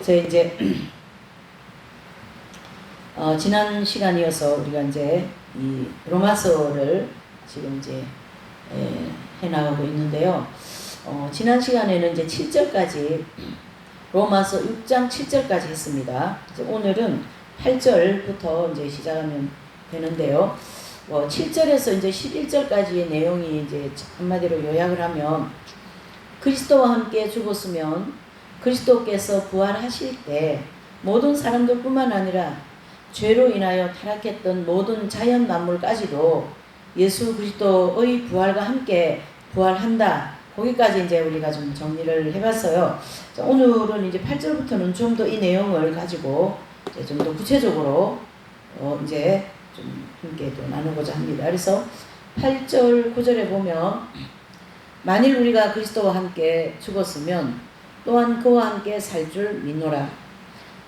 저희 이제 지난 시간이어서 우리가 이제 이 로마서를 지금 이제 해나가고 있는데요. 지난 시간에는 이제 7절까지 로마서 6장 7절까지 했습니다. 이제 오늘은 8절부터 이제 시작하면 되는데요. 7절에서 이제 11절까지의 내용이 이제 한마디로 요약을 하면, 그리스도와 함께 죽었으면 그리스도께서 부활하실 때 모든 사람들뿐만 아니라 죄로 인하여 타락했던 모든 자연 만물까지도 예수 그리스도의 부활과 함께 부활한다. 거기까지 이제 우리가 좀 정리를 해봤어요. 자, 오늘은 이제 8절부터는 좀 더 이 내용을 가지고 좀 더 구체적으로 이제 좀 함께 또 나누고자 합니다. 그래서 8절 9절에 보면, 만일 우리가 그리스도와 함께 죽었으면 또한 그와 함께 살 줄 믿노라.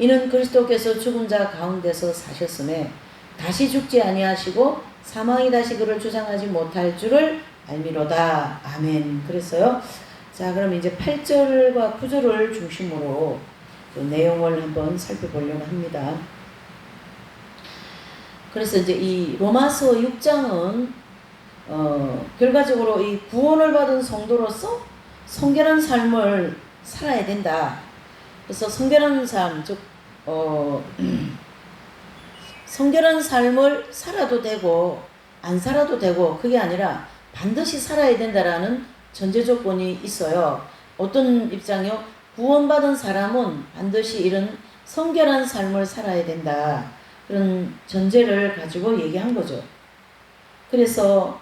이는 그리스도께서 죽은 자 가운데서 사셨음에 다시 죽지 아니하시고 사망이 다시 그를 주장하지 못할 줄을 알미로다. 아멘. 그랬어요. 자, 그럼 이제 8절과 9절을 중심으로 그 내용을 한번 살펴보려고 합니다. 그래서 이제 이 로마서 6장은 결과적으로 이 구원을 받은 성도로서 성결한 삶을 살아야 된다. 그래서 성결한 삶, 즉 성결한 삶을 살아도 되고 안 살아도 되고, 그게 아니라 반드시 살아야 된다라는 전제 조건이 있어요. 어떤 입장이요? 구원받은 사람은 반드시 이런 성결한 삶을 살아야 된다. 그런 전제를 가지고 얘기한 거죠. 그래서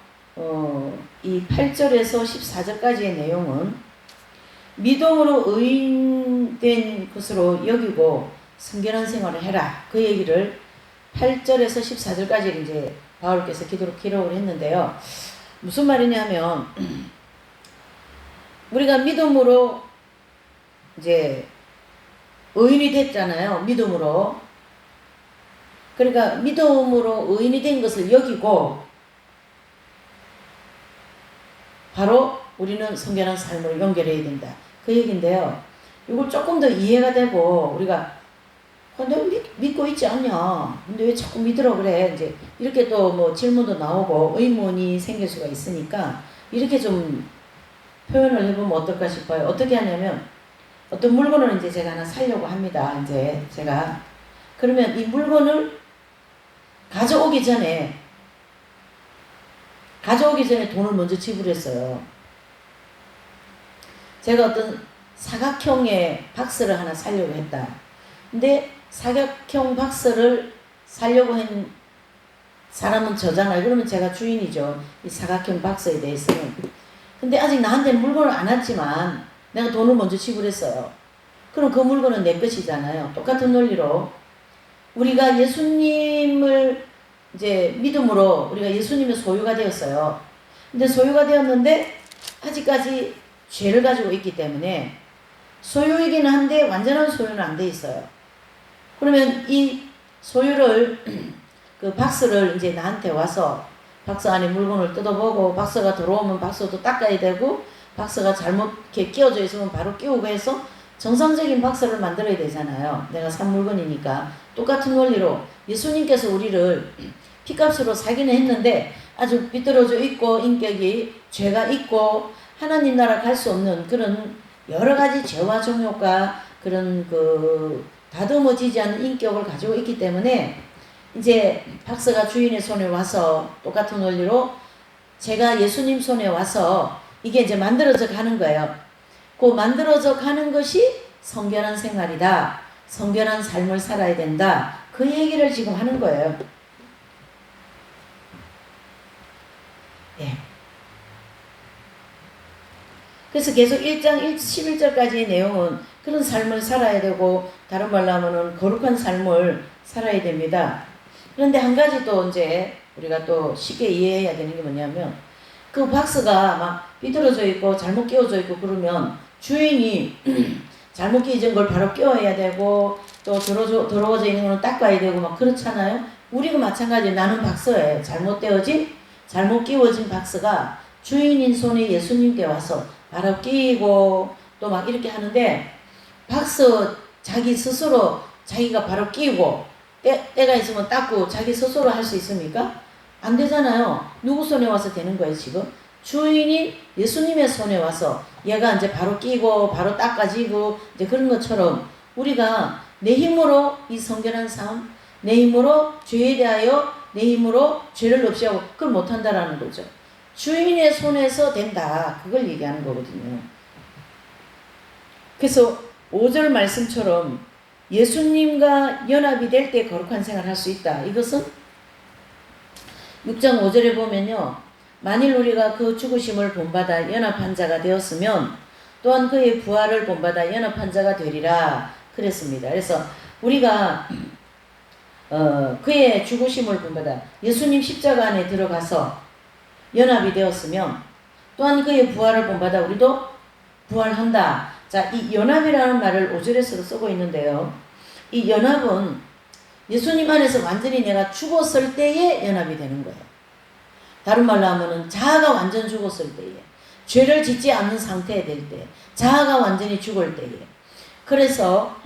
이 8절에서 14절까지의 내용은 믿음으로 의인된 것으로 여기고 성결한 생활을 해라. 그 얘기를 8절에서 14절까지 이제 바울께서 기록을 했는데요. 무슨 말이냐면, 우리가 믿음으로 이제 의인이 됐잖아요. 믿음으로. 그러니까 믿음으로 의인이 된 것을 여기고 바로 우리는 성결한 삶으로 연결해야 된다. 그 얘기인데요. 이걸 조금 더 이해가 되고, 우리가 너 믿고 있지 않냐? 근데 왜 자꾸 믿으라 그래? 이제 이렇게 또 뭐 질문도 나오고 의문이 생길 수가 있으니까 이렇게 좀 표현을 해보면 어떨까 싶어요. 어떻게 하냐면, 어떤 물건을 이제 제가 하나 사려고 합니다. 이제 제가 그러면 이 물건을 가져오기 전에 돈을 먼저 지불했어요. 제가 어떤 사각형의 박스를 하나 사려고 했다. 근데 사각형 박스를 사려고 한 사람은 저잖아요. 그러면 제가 주인이죠. 이 사각형 박스에 대해서는. 근데 아직 나한테는 물건을 안 왔지만 내가 돈을 먼저 지불했어요. 그럼 그 물건은 내 것이잖아요. 똑같은 논리로 우리가 예수님을 이제 믿음으로 우리가 예수님의 소유가 되었어요. 근데 소유가 되었는데 아직까지 죄를 가지고 있기 때문에 소유이기는 한데 완전한 소유는 안 돼 있어요. 그러면 이 소유를 그 박스를 이제 나한테 와서 박스 안에 물건을 뜯어보고, 박스가 들어오면 박스도 닦아야 되고, 박스가 잘못 이렇게 끼워져 있으면 바로 끼우고 해서 정상적인 박스를 만들어야 되잖아요. 내가 산 물건이니까. 똑같은 원리로 예수님께서 우리를 피값으로 사기는 했는데 아주 비뚤어져 있고 인격이 죄가 있고 하나님 나라 갈 수 없는 그런 여러 가지 죄와 정욕과 그런 그 다듬어지지 않는 인격을 가지고 있기 때문에 이제 박스가 주인의 손에 와서 똑같은 원리로 제가 예수님 손에 와서 이게 이제 만들어져 가는 거예요. 그 만들어져 가는 것이 성결한 생활이다. 성결한 삶을 살아야 된다. 그 얘기를 지금 하는 거예요. 예. 그래서 계속 1장 11절까지의 내용은 그런 삶을 살아야 되고, 다른 말로 하면은 거룩한 삶을 살아야 됩니다. 그런데 한 가지 또 이제 우리가 또 쉽게 이해해야 되는 게 뭐냐면, 그 박스가 막 삐뚤어져 있고 잘못 끼워져 있고 그러면 주인이 잘못 끼워진 걸 바로 끼워야 되고, 또 더러워져 있는 거는 닦아야 되고 막 그렇잖아요. 우리가 마찬가지예요. 나는 박스에 잘못 끼워진 박스가 주인인 손에 예수님께 와서 바로 끼고 또 막 이렇게 하는데, 박스 자기 스스로 자기가 바로 끼고 때가 있으면 닦고 자기 스스로 할 수 있습니까? 안 되잖아요. 누구 손에 와서 되는 거예요, 지금? 주인이 예수님의 손에 와서 얘가 이제 바로 끼고 바로 닦아지고 이제 그런 것처럼 우리가 내 힘으로 이 성결한 삶, 내 힘으로 죄에 대하여 내 힘으로 죄를 없이 하고 그걸 못한다라는 거죠. 주인의 손에서 된다. 그걸 얘기하는 거거든요. 그래서 5절 말씀처럼 예수님과 연합이 될 때 거룩한 생활을 할 수 있다. 이것은 6장 5절에 보면요. 만일 우리가 그 죽으심을 본받아 연합한 자가 되었으면 또한 그의 부활을 본받아 연합한 자가 되리라 그랬습니다. 그래서 우리가 그의 죽으심을 본받아 예수님 십자가 안에 들어가서 연합이 되었으면 또한 그의 부활을 본받아 우리도 부활한다. 자, 이 연합이라는 말을 5절에서도 쓰고 있는데요. 이 연합은 예수님 안에서 완전히 내가 죽었을 때에 연합이 되는 거예요. 다른 말로 하면은 자아가 완전 죽었을 때에, 죄를 짓지 않는 상태에 될 때, 자아가 완전히 죽을 때에. 그래서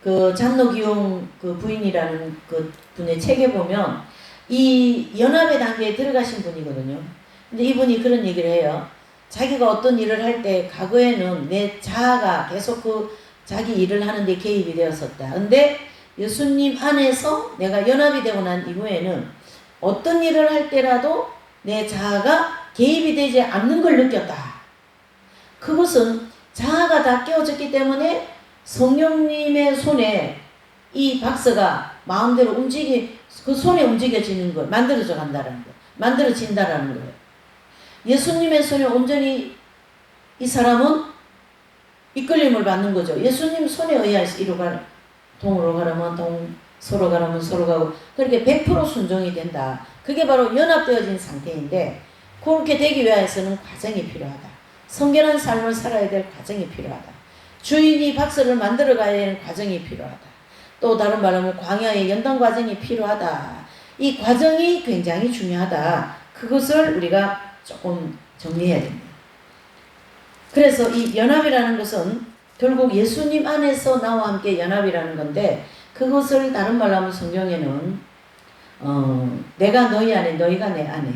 그 잔노기용 그 부인이라는 그 분의 책에 보면 이 연합의 단계에 들어가신 분이거든요. 근데 이분이 그런 얘기를 해요. 자기가 어떤 일을 할 때 과거에는 내 자아가 계속 그 자기 일을 하는데 개입이 되었었다. 근데 예수님 안에서 내가 연합이 되고 난 이후에는 어떤 일을 할 때라도 내 자아가 개입이 되지 않는 걸 느꼈다. 그것은 자아가 다 깨어졌기 때문에 성령님의 손에 이 박스가 마음대로 그 손에 움직여지는 걸 만들어져 간다는 거예요. 만들어진다라는 거예요. 예수님의 손에 온전히 이 사람은 이끌림을 받는 거죠. 예수님 손에 의해서 이리로 가라. 동으로 가라면 동, 서로 가라면 서로 가고 그렇게 100% 순종이 된다. 그게 바로 연합되어진 상태인데 그렇게 되기 위해서는 과정이 필요하다. 성결한 삶을 살아야 될 과정이 필요하다. 주인이 박스를 만들어 가야 되는 과정이 필요하다. 또 다른 말하면 광야의 연단 과정이 필요하다. 이 과정이 굉장히 중요하다. 그것을 우리가 조금 정리해야 됩니다. 그래서 이 연합이라는 것은 결국 예수님 안에서 나와 함께 연합이라는 건데 그것을 다른 말로 하면 성경에는 내가 너희 안에 너희가 내 안에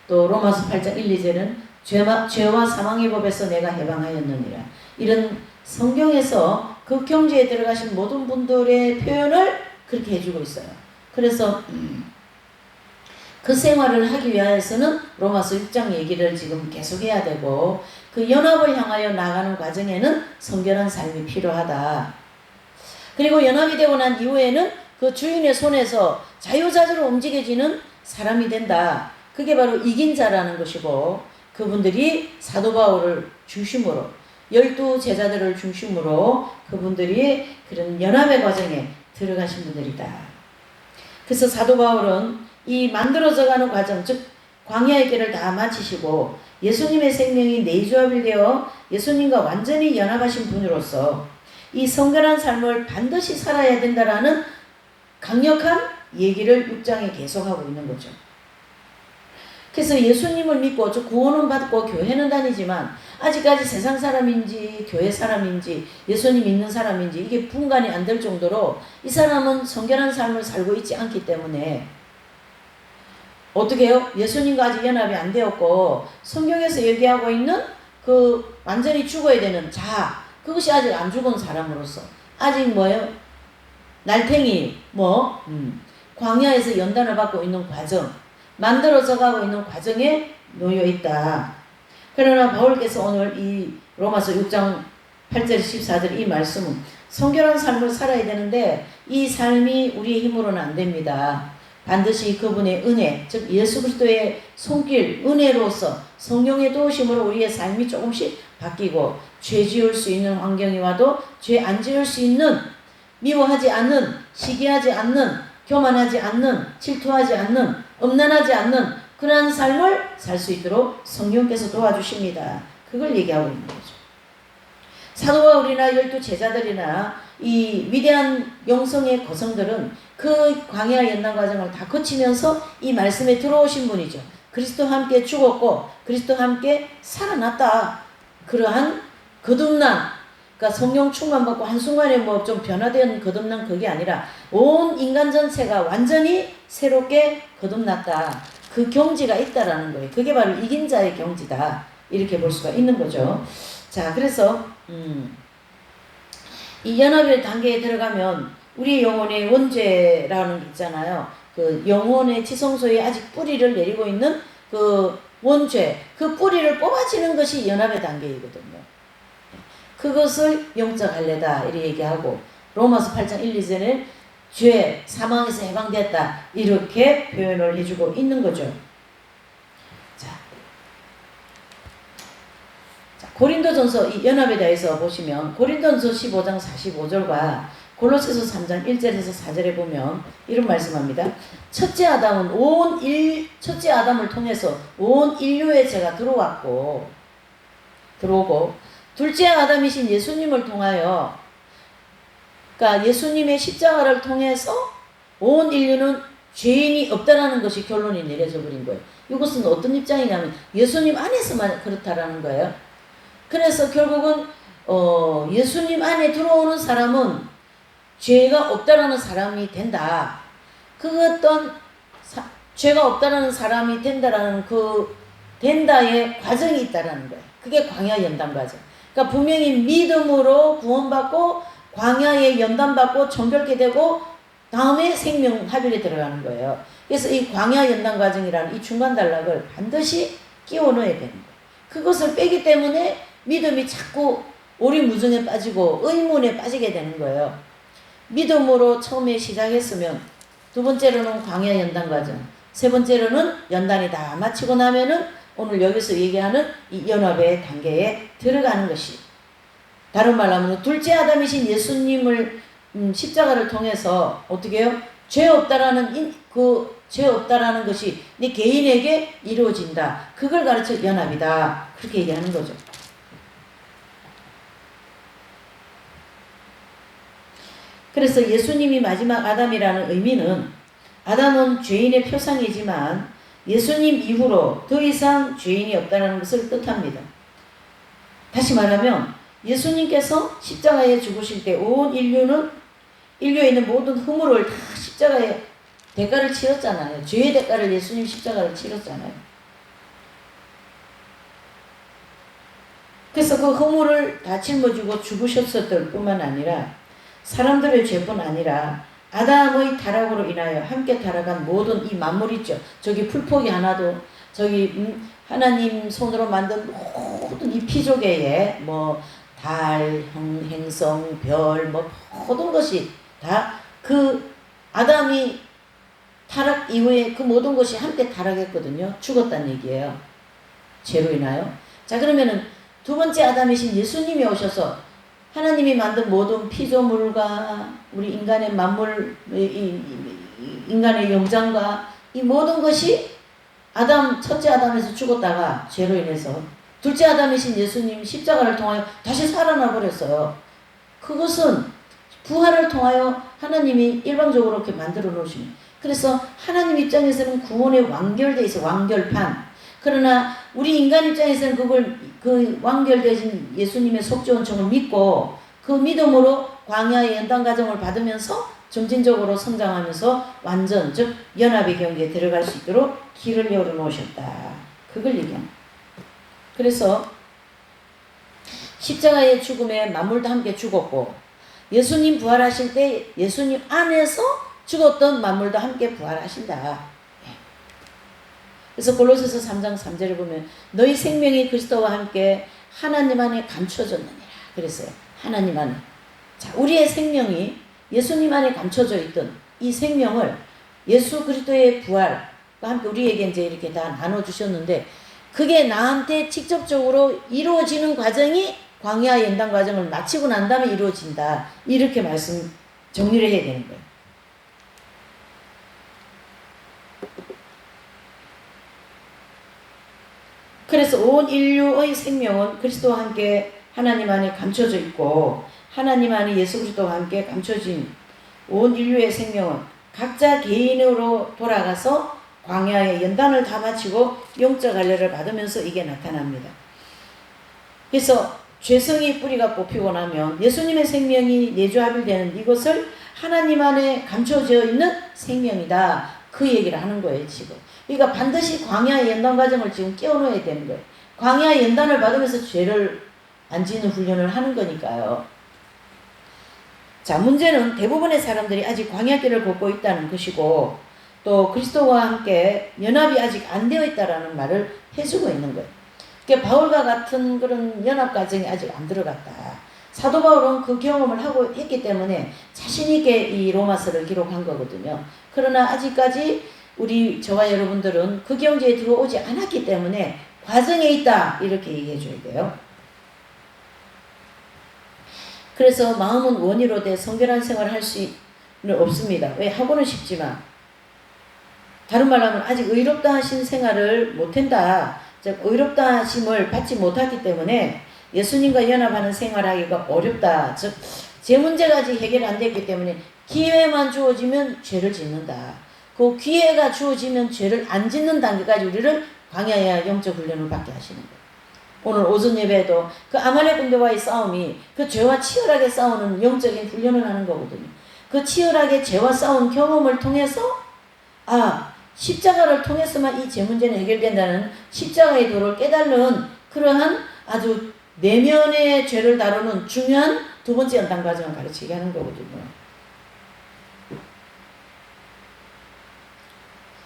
또 로마서 8장 1, 2절은 죄와 사망의 법에서 내가 해방하였느니라. 이런 성경에서 그 경지에 들어가신 모든 분들의 표현을 그렇게 해주고 있어요. 그래서 그 생활을 하기 위해서는 로마서 6장 얘기를 지금 계속해야 되고 그 연합을 향하여 나가는 과정에는 성결한 삶이 필요하다. 그리고 연합이 되고 난 이후에는 그 주인의 손에서 자유자재로 움직여지는 사람이 된다. 그게 바로 이긴 자라는 것이고 그분들이 사도 바울을 중심으로 12 제자들을 중심으로 그분들이 그런 연합의 과정에 들어가신 분들이다. 그래서 사도 바울은 이 만들어져가는 과정, 즉 광야의 길을 다 마치시고 예수님의 생명이 내조합이 되어 예수님과 완전히 연합하신 분으로서 이 성결한 삶을 반드시 살아야 된다라는 강력한 얘기를 6장에 계속하고 있는 거죠. 그래서 예수님을 믿고 구원은 받고 교회는 다니지만 아직까지 세상 사람인지 교회 사람인지 예수님 믿는 사람인지 이게 분간이 안 될 정도로 이 사람은 성결한 삶을 살고 있지 않기 때문에 어떻게 해요? 예수님과 아직 연합이 안 되었고 성경에서 얘기하고 있는 그 완전히 죽어야 되는 자아 그것이 아직 안 죽은 사람으로서 아직 뭐예요? 날탱이 광야에서 연단을 받고 있는 과정 만들어져 가고 있는 과정에 놓여 있다. 그러나 바울께서 오늘 이 로마서 6장 8절 14절 이 말씀은 성결한 삶을 살아야 되는데 이 삶이 우리의 힘으로는 안 됩니다. 반드시 그분의 은혜, 즉 예수 그리스도의 손길, 은혜로서 성령의 도우심으로 우리의 삶이 조금씩 바뀌고 죄 지을 수 있는 환경이 와도 죄 안 지을 수 있는 미워하지 않는, 시기하지 않는, 교만하지 않는, 질투하지 않는, 엄난하지 않는 그러한 삶을 살 수 있도록 성령께서 도와주십니다. 그걸 얘기하고 있는 거죠. 사도 바울이나 12 제자들이나 이 위대한 영성의 거성들은 그 광야 연단 과정을 다 거치면서 이 말씀에 들어오신 분이죠. 그리스도와 함께 죽었고 그리스도와 함께 살아났다. 그러한 거듭난 그러니까 성령 충만받고 한순간에 뭐 좀 변화된 거듭난 그게 아니라 온 인간 전체가 완전히 새롭게 거듭났다. 그 경지가 있다라는 거예요. 그게 바로 이긴 자의 경지다. 이렇게 볼 수가 있는 거죠. 자, 그래서 이 연합의 단계에 들어가면 우리 영혼의 원죄라는 게 있잖아요. 그 영혼의 지성소에 아직 뿌리를 내리고 있는 그 원죄, 그 뿌리를 뽑아지는 것이 연합의 단계이거든요. 그것을 영적 할례다 이렇게 얘기하고 로마서 8장 1, 2절에 죄, 사망에서 해방됐다 이렇게 표현을 해주고 있는 거죠. 자, 고린도전서 이 연합에 대해서 보시면 고린도전서 15장 45절과 골로새서 3장 1절에서 4절에 보면 이런 말씀합니다. 첫째 아담을 통해서 온 인류의 죄가 들어오고 둘째 아담이신 예수님을 통하여, 그러니까 예수님의 십자가를 통해서 온 인류는 죄인이 없다라는 것이 결론이 내려져 버린 거예요. 이것은 어떤 입장이냐면 예수님 안에서만 그렇다라는 거예요. 그래서 결국은 예수님 안에 들어오는 사람은 죄가 없다라는 사람이 된다. 그 어떤 죄가 없다라는 사람이 된다라는 그 된다의 과정이 있다라는 거예요. 그게 광야 연단 과정. 그러니까 분명히 믿음으로 구원받고 광야에 연단받고 정결케 되고 다음에 생명 합일에 들어가는 거예요. 그래서 이 광야 연단 과정이라는 이 중간 단락을 반드시 끼워 넣어야 되는 거예요. 그것을 빼기 때문에 믿음이 자꾸 오리무중에 빠지고 의문에 빠지게 되는 거예요. 믿음으로 처음에 시작했으면 두 번째로는 광야 연단 과정, 세 번째로는 연단이 다 마치고 나면은 오늘 여기서 얘기하는 이 연합의 단계에 들어가는 것이, 다른 말로 하면 둘째 아담이신 예수님을 십자가를 통해서 어떻게 해요? 죄 없다라는 죄 없다라는 것이 네 개인에게 이루어진다. 그걸 가르쳐 연합이다. 그렇게 얘기하는 거죠. 그래서 예수님이 마지막 아담이라는 의미는 아담은 죄인의 표상이지만 예수님 이후로 더 이상 죄인이 없다는 것을 뜻합니다. 다시 말하면 예수님께서 십자가에 죽으실 때 온 인류에 있는 모든 허물을 다 십자가에 대가를 치렀잖아요. 죄의 대가를 예수님 십자가를 치렀잖아요. 그래서 그 허물을 다 짊어지고 죽으셨을 뿐만 아니라 사람들의 죄뿐 아니라 아담의 타락으로 인하여 함께 타락한 모든 이 만물 있죠. 저기 풀포기 하나도 저기 하나님 손으로 만든 모든 이 피조계에 뭐 달, 행성, 별 뭐 모든 것이 다 그 아담이 타락 이후에 그 모든 것이 함께 타락했거든요. 죽었다는 얘기예요. 죄로 인하여. 자, 그러면은 두 번째 아담이신 예수님이 오셔서 하나님이 만든 모든 피조물과 우리 인간의 만물, 인간의 영장과 이 모든 것이 첫째 아담에서 죽었다가 죄로 인해서 둘째 아담이신 예수님 십자가를 통하여 다시 살아나 버렸어요. 그것은 부활을 통하여 하나님이 일방적으로 이렇게 만들어 놓으십니다. 그래서 하나님 입장에서는 구원에 완결되어 있어, 완결판. 그러나 우리 인간 입장에서는 그 완결되신 예수님의 속죄원청을 믿고 그 믿음으로 광야의 연단 과정을 받으면서 점진적으로 성장하면서 완전, 즉 연합의 경계에 들어갈 수 있도록 길을 열어놓으셨다. 그걸 얘기합니다. 그래서 십자가의 죽음에 만물도 함께 죽었고 예수님 부활하실 때 예수님 안에서 죽었던 만물도 함께 부활하신다. 그래서 골로새서 3장 3절에 보면 너희 생명이 그리스도와 함께 하나님 안에 감춰졌느니라 그랬어요. 하나님 안에. 자, 우리의 생명이 예수님 안에 감춰져 있던 이 생명을 예수 그리스도의 부활과 함께 우리에게 이제 이렇게 다 나눠주셨는데 그게 나한테 직접적으로 이루어지는 과정이 광야 연단 과정을 마치고 난 다음에 이루어진다. 이렇게 정리를 해야 되는 거예요. 그래서 온 인류의 생명은 그리스도와 함께 하나님 안에 감춰져 있고 하나님 안에 예수 그리스도와 함께 감춰진 온 인류의 생명은 각자 개인으로 돌아가서 광야의 연단을 다 마치고 영적 할례를 받으면서 이게 나타납니다. 그래서 죄성이 뿌리가 뽑히고 나면 예수님의 생명이 내주합일되는 이것을 하나님 안에 감춰져 있는 생명이다. 그 얘기를 하는 거예요, 지금. 그러니까 반드시 광야의 연단 과정을 지금 끼워넣어야 되는 거예요. 광야의 연단을 받으면서 죄를 안 짓는 훈련을 하는 거니까요. 자, 문제는 대부분의 사람들이 아직 광야길을 걷고 있다는 것이고, 또 그리스도와 함께 연합이 아직 안 되어 있다라는 말을 해주고 있는 거예요. 그러니까 바울과 같은 그런 연합 과정이 아직 안 들어갔다. 사도 바울은 그 경험을 하고 했기 때문에 자신있게 이 로마서를 기록한 거거든요. 그러나 아직까지 저와 여러분들은 그 경지에 들어오지 않았기 때문에 과정에 있다, 이렇게 얘기해 줘야 돼요. 그래서 마음은 원이로 돼 성결한 생활을 할 수는 없습니다. 왜? 하고는 싶지만, 다른 말로 하면 아직 의롭다 하신 생활을 못한다. 즉 의롭다 하심을 받지 못하기 때문에 예수님과 연합하는 생활하기가 어렵다. 즉 제 문제가 아직 해결 안 됐기 때문에 기회만 주어지면 죄를 짓는다. 그 기회가 주어지면 죄를 안 짓는 단계까지 우리를 광야의 영적 훈련을 받게 하시는 거예요. 오늘 오전 예배에도 그 아말렉 군대와의 싸움이 그 죄와 치열하게 싸우는 영적인 훈련을 하는 거거든요. 그 치열하게 죄와 싸운 경험을 통해서 십자가를 통해서만 이 죄 문제는 해결된다는 십자가의 도를 깨달는 그러한 아주 내면의 죄를 다루는 중요한 두 번째 연단 과정을 가르치게 하는 거거든요.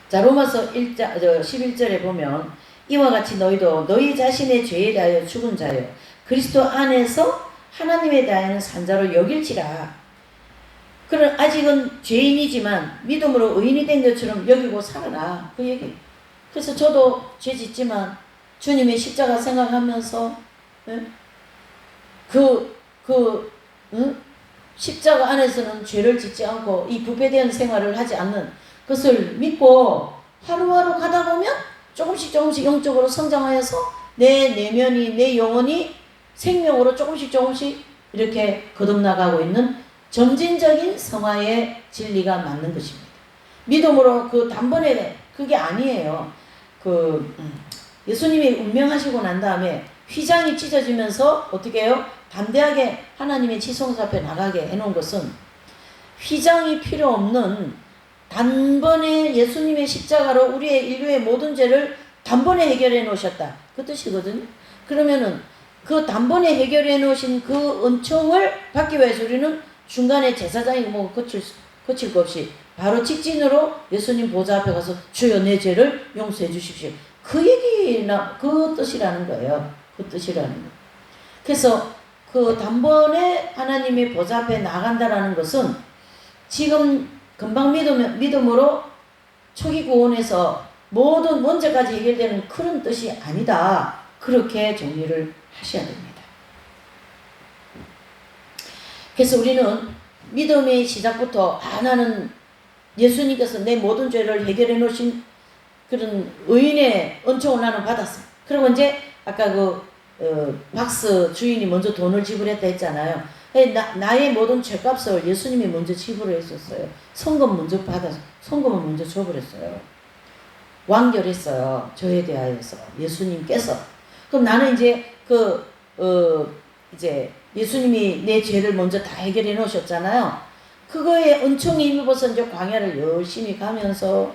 자, 로마서 11절에 보면 이와 같이 너희도 너희 자신의 죄에 대하여 죽은 자여 그리스도 안에서 하나님에 대하여는 산자로 여길지라. 그런 아직은 죄인이지만 믿음으로 의인이 된 것처럼 여기고 살아라. 그 얘기. 그래서 저도 죄 짓지만 주님의 십자가 생각하면서 십자가 안에서는 죄를 짓지 않고 이 부패된 생활을 하지 않는 것을 믿고 하루하루 가다 보면 조금씩 영적으로 성장하여서 내 내면이, 내 영혼이 생명으로 조금씩 이렇게 거듭나가고 있는 점진적인 성화의 진리가 맞는 것입니다. 믿음으로 그 단번에 그게 아니에요. 예수님이 운명하시고 난 다음에 휘장이 찢어지면서 어떻게 해요? 담대하게 하나님의 지성소 앞에 나가게 해놓은 것은 휘장이 필요 없는 단번에 예수님의 십자가로 우리의 인류의 모든 죄를 단번에 해결해 놓으셨다. 그 뜻이거든요. 그러면은 그 단번에 해결해 놓으신 그 은총을 받기 위해서 우리는 중간에 제사장이 거칠 것 없이 바로 직진으로 예수님 보좌 앞에 가서 주여 내 죄를 용서해 주십시오. 그 뜻이라는 거예요. 그 뜻이라는 거. 그래서 그 단번에 하나님의 보좌 앞에 나간다라는 것은 지금 금방 믿음으로 초기 구원에서 모든 문제까지 해결되는 그런 뜻이 아니다. 그렇게 정리를 하셔야 됩니다. 그래서 우리는 믿음의 시작부터 나는 예수님께서 내 모든 죄를 해결해 놓으신 그런 의인의 은총을 나는 받았어. 그리고 이제 아까 박스 주인이 먼저 돈을 지불했다 했잖아요. 나의 모든 죄값을 예수님이 먼저 지불을 했었어요. 성금 먼저 받아서 성금을 먼저 줘버렸어요. 완결했어요. 저에 대하여서 예수님께서. 그럼 나는 이제 이제 예수님이 내 죄를 먼저 다 해결해 놓으셨잖아요. 그거에 은총이 힘입어서 이제 광야를 열심히 가면서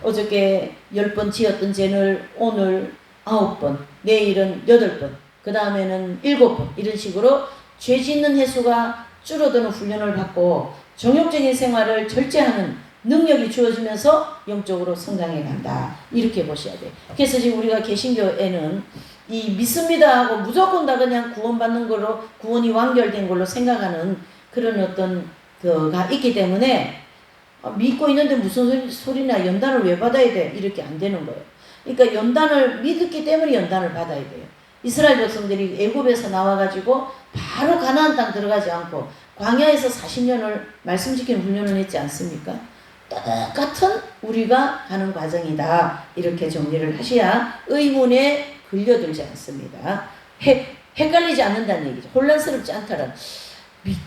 어저께 10번 지었던 죄를 오늘 9번, 내일은 8번, 그 다음에는 7번 이런 식으로 죄 짓는 횟수가 줄어드는 훈련을 받고 정욕적인 생활을 절제하는 능력이 주어지면서 영적으로 성장해 간다. 이렇게 보셔야 돼요. 그래서 지금 우리가 개신교에는 이 믿습니다 하고 무조건 다 그냥 구원받는 걸로 구원이 완결된 걸로 생각하는 그런 어떤 가 있기 때문에 믿고 있는데 무슨 소리나 연단을 왜 받아야 돼? 이렇게 안 되는 거예요. 그러니까 연단을 믿었기 때문에 연단을 받아야 돼요. 이스라엘 백성들이 애굽에서 나와가지고 바로 가나안 땅 들어가지 않고 광야에서 40년을 말씀 지키는 훈련을 했지 않습니까? 똑같은 우리가 가는 과정이다. 이렇게 정리를 하셔야 의문에 걸려들지 않습니다. 헷갈리지 않는다는 얘기죠. 혼란스럽지 않다라는.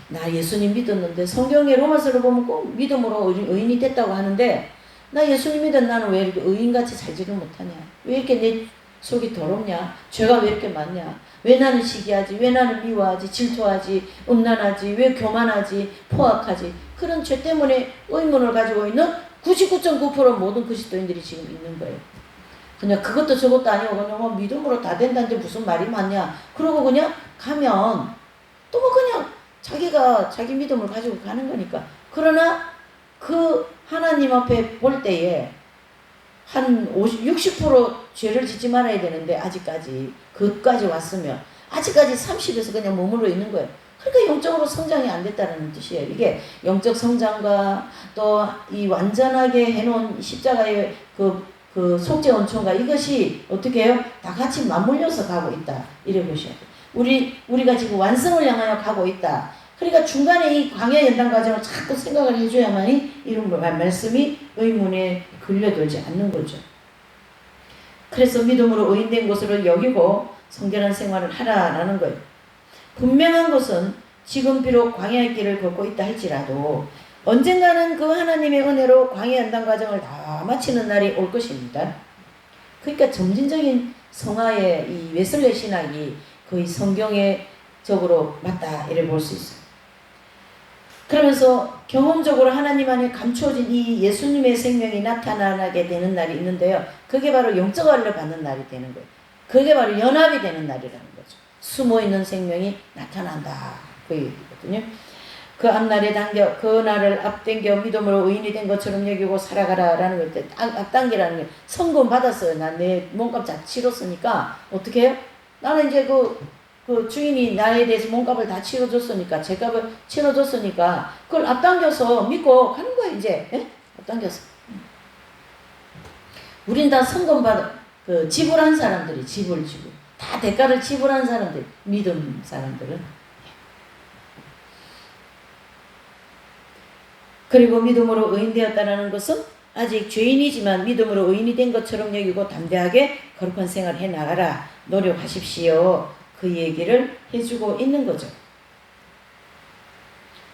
나 예수님 믿었는데 성경의 로마서를 보면 꼭 믿음으로 의인이 됐다고 하는데 나 예수님 믿은 나는 왜 이렇게 의인같이 살지를 못하냐. 왜 이렇게 내 속이 더럽냐? 죄가 왜 이렇게 많냐? 왜 나는 시기하지? 왜 나는 미워하지? 질투하지? 음란하지? 왜 교만하지? 포악하지? 그런 죄 때문에 의문을 가지고 있는 99.9% 모든 그리스도인들이 지금 있는 거예요. 그냥 그것도 저것도 아니고 그냥 뭐 믿음으로 다 된다는데 무슨 말이 많냐? 그러고 그냥 가면 또 뭐 그냥 자기가 자기 믿음을 가지고 가는 거니까. 그러나 그 하나님 앞에 볼 때에 한 60% 죄를 짓지 말아야 되는데 아직까지 그것까지 왔으면 아직까지 30에서 그냥 머물러 있는 거예요. 그러니까 영적으로 성장이 안 됐다는 뜻이에요. 이게 영적 성장과 또 이 완전하게 해놓은 십자가의 그 속죄 원천과 이것이 어떻게 해요? 다 같이 맞물려서 가고 있다. 이래 보셔야 돼요. 우리가 지금 완성을 향하여 가고 있다. 그러니까 중간에 이 광야 연단 과정을 자꾸 생각을 해줘야만이 이런 말씀이 의문에 걸려들지 않는 거죠. 그래서 믿음으로 의인된 것으로 여기고 성결한 생활을 하라라는 거예요. 분명한 것은 지금 비록 광야의 길을 걷고 있다 할지라도 언젠가는 그 하나님의 은혜로 광야 연단 과정을 다 마치는 날이 올 것입니다. 그러니까 점진적인 성화의 이 웨슬레 신학이 거의 성경의 적으로 맞다 이래 볼 수 있어요. 그러면서 경험적으로 하나님 안에 감추어진 이 예수님의 생명이 나타나게 되는 날이 있는데요. 그게 바로 영적 알을 받는 날이 되는 거예요. 그게 바로 연합이 되는 날이라는 거죠. 숨어있는 생명이 나타난다. 그 얘기거든요. 그 앞날에 그 날을 앞당겨 믿음으로 의인이 된 것처럼 여기고 살아가라라는 걸 앞당기라는 게 성금 받았어요. 난 내 몸값 다 치렀으니까 어떻게 해요? 나는 이제 그 주인이 나에 대해서 몸값을 다 치러줬으니까, 제값을 치러줬으니까, 그걸 앞당겨서 믿고 가는 거예요, 이제. 예? 앞당겨서. 우린 다 성금 지불한 사람들이, 지불. 다 대가를 지불한 사람들, 믿음 사람들은. 그리고 믿음으로 의인되었다는 것은 아직 죄인이지만 믿음으로 의인이 된 것처럼 여기고 담대하게 거룩한 생활을 해나가라. 노력하십시오. 그 얘기를 해주고 있는 거죠.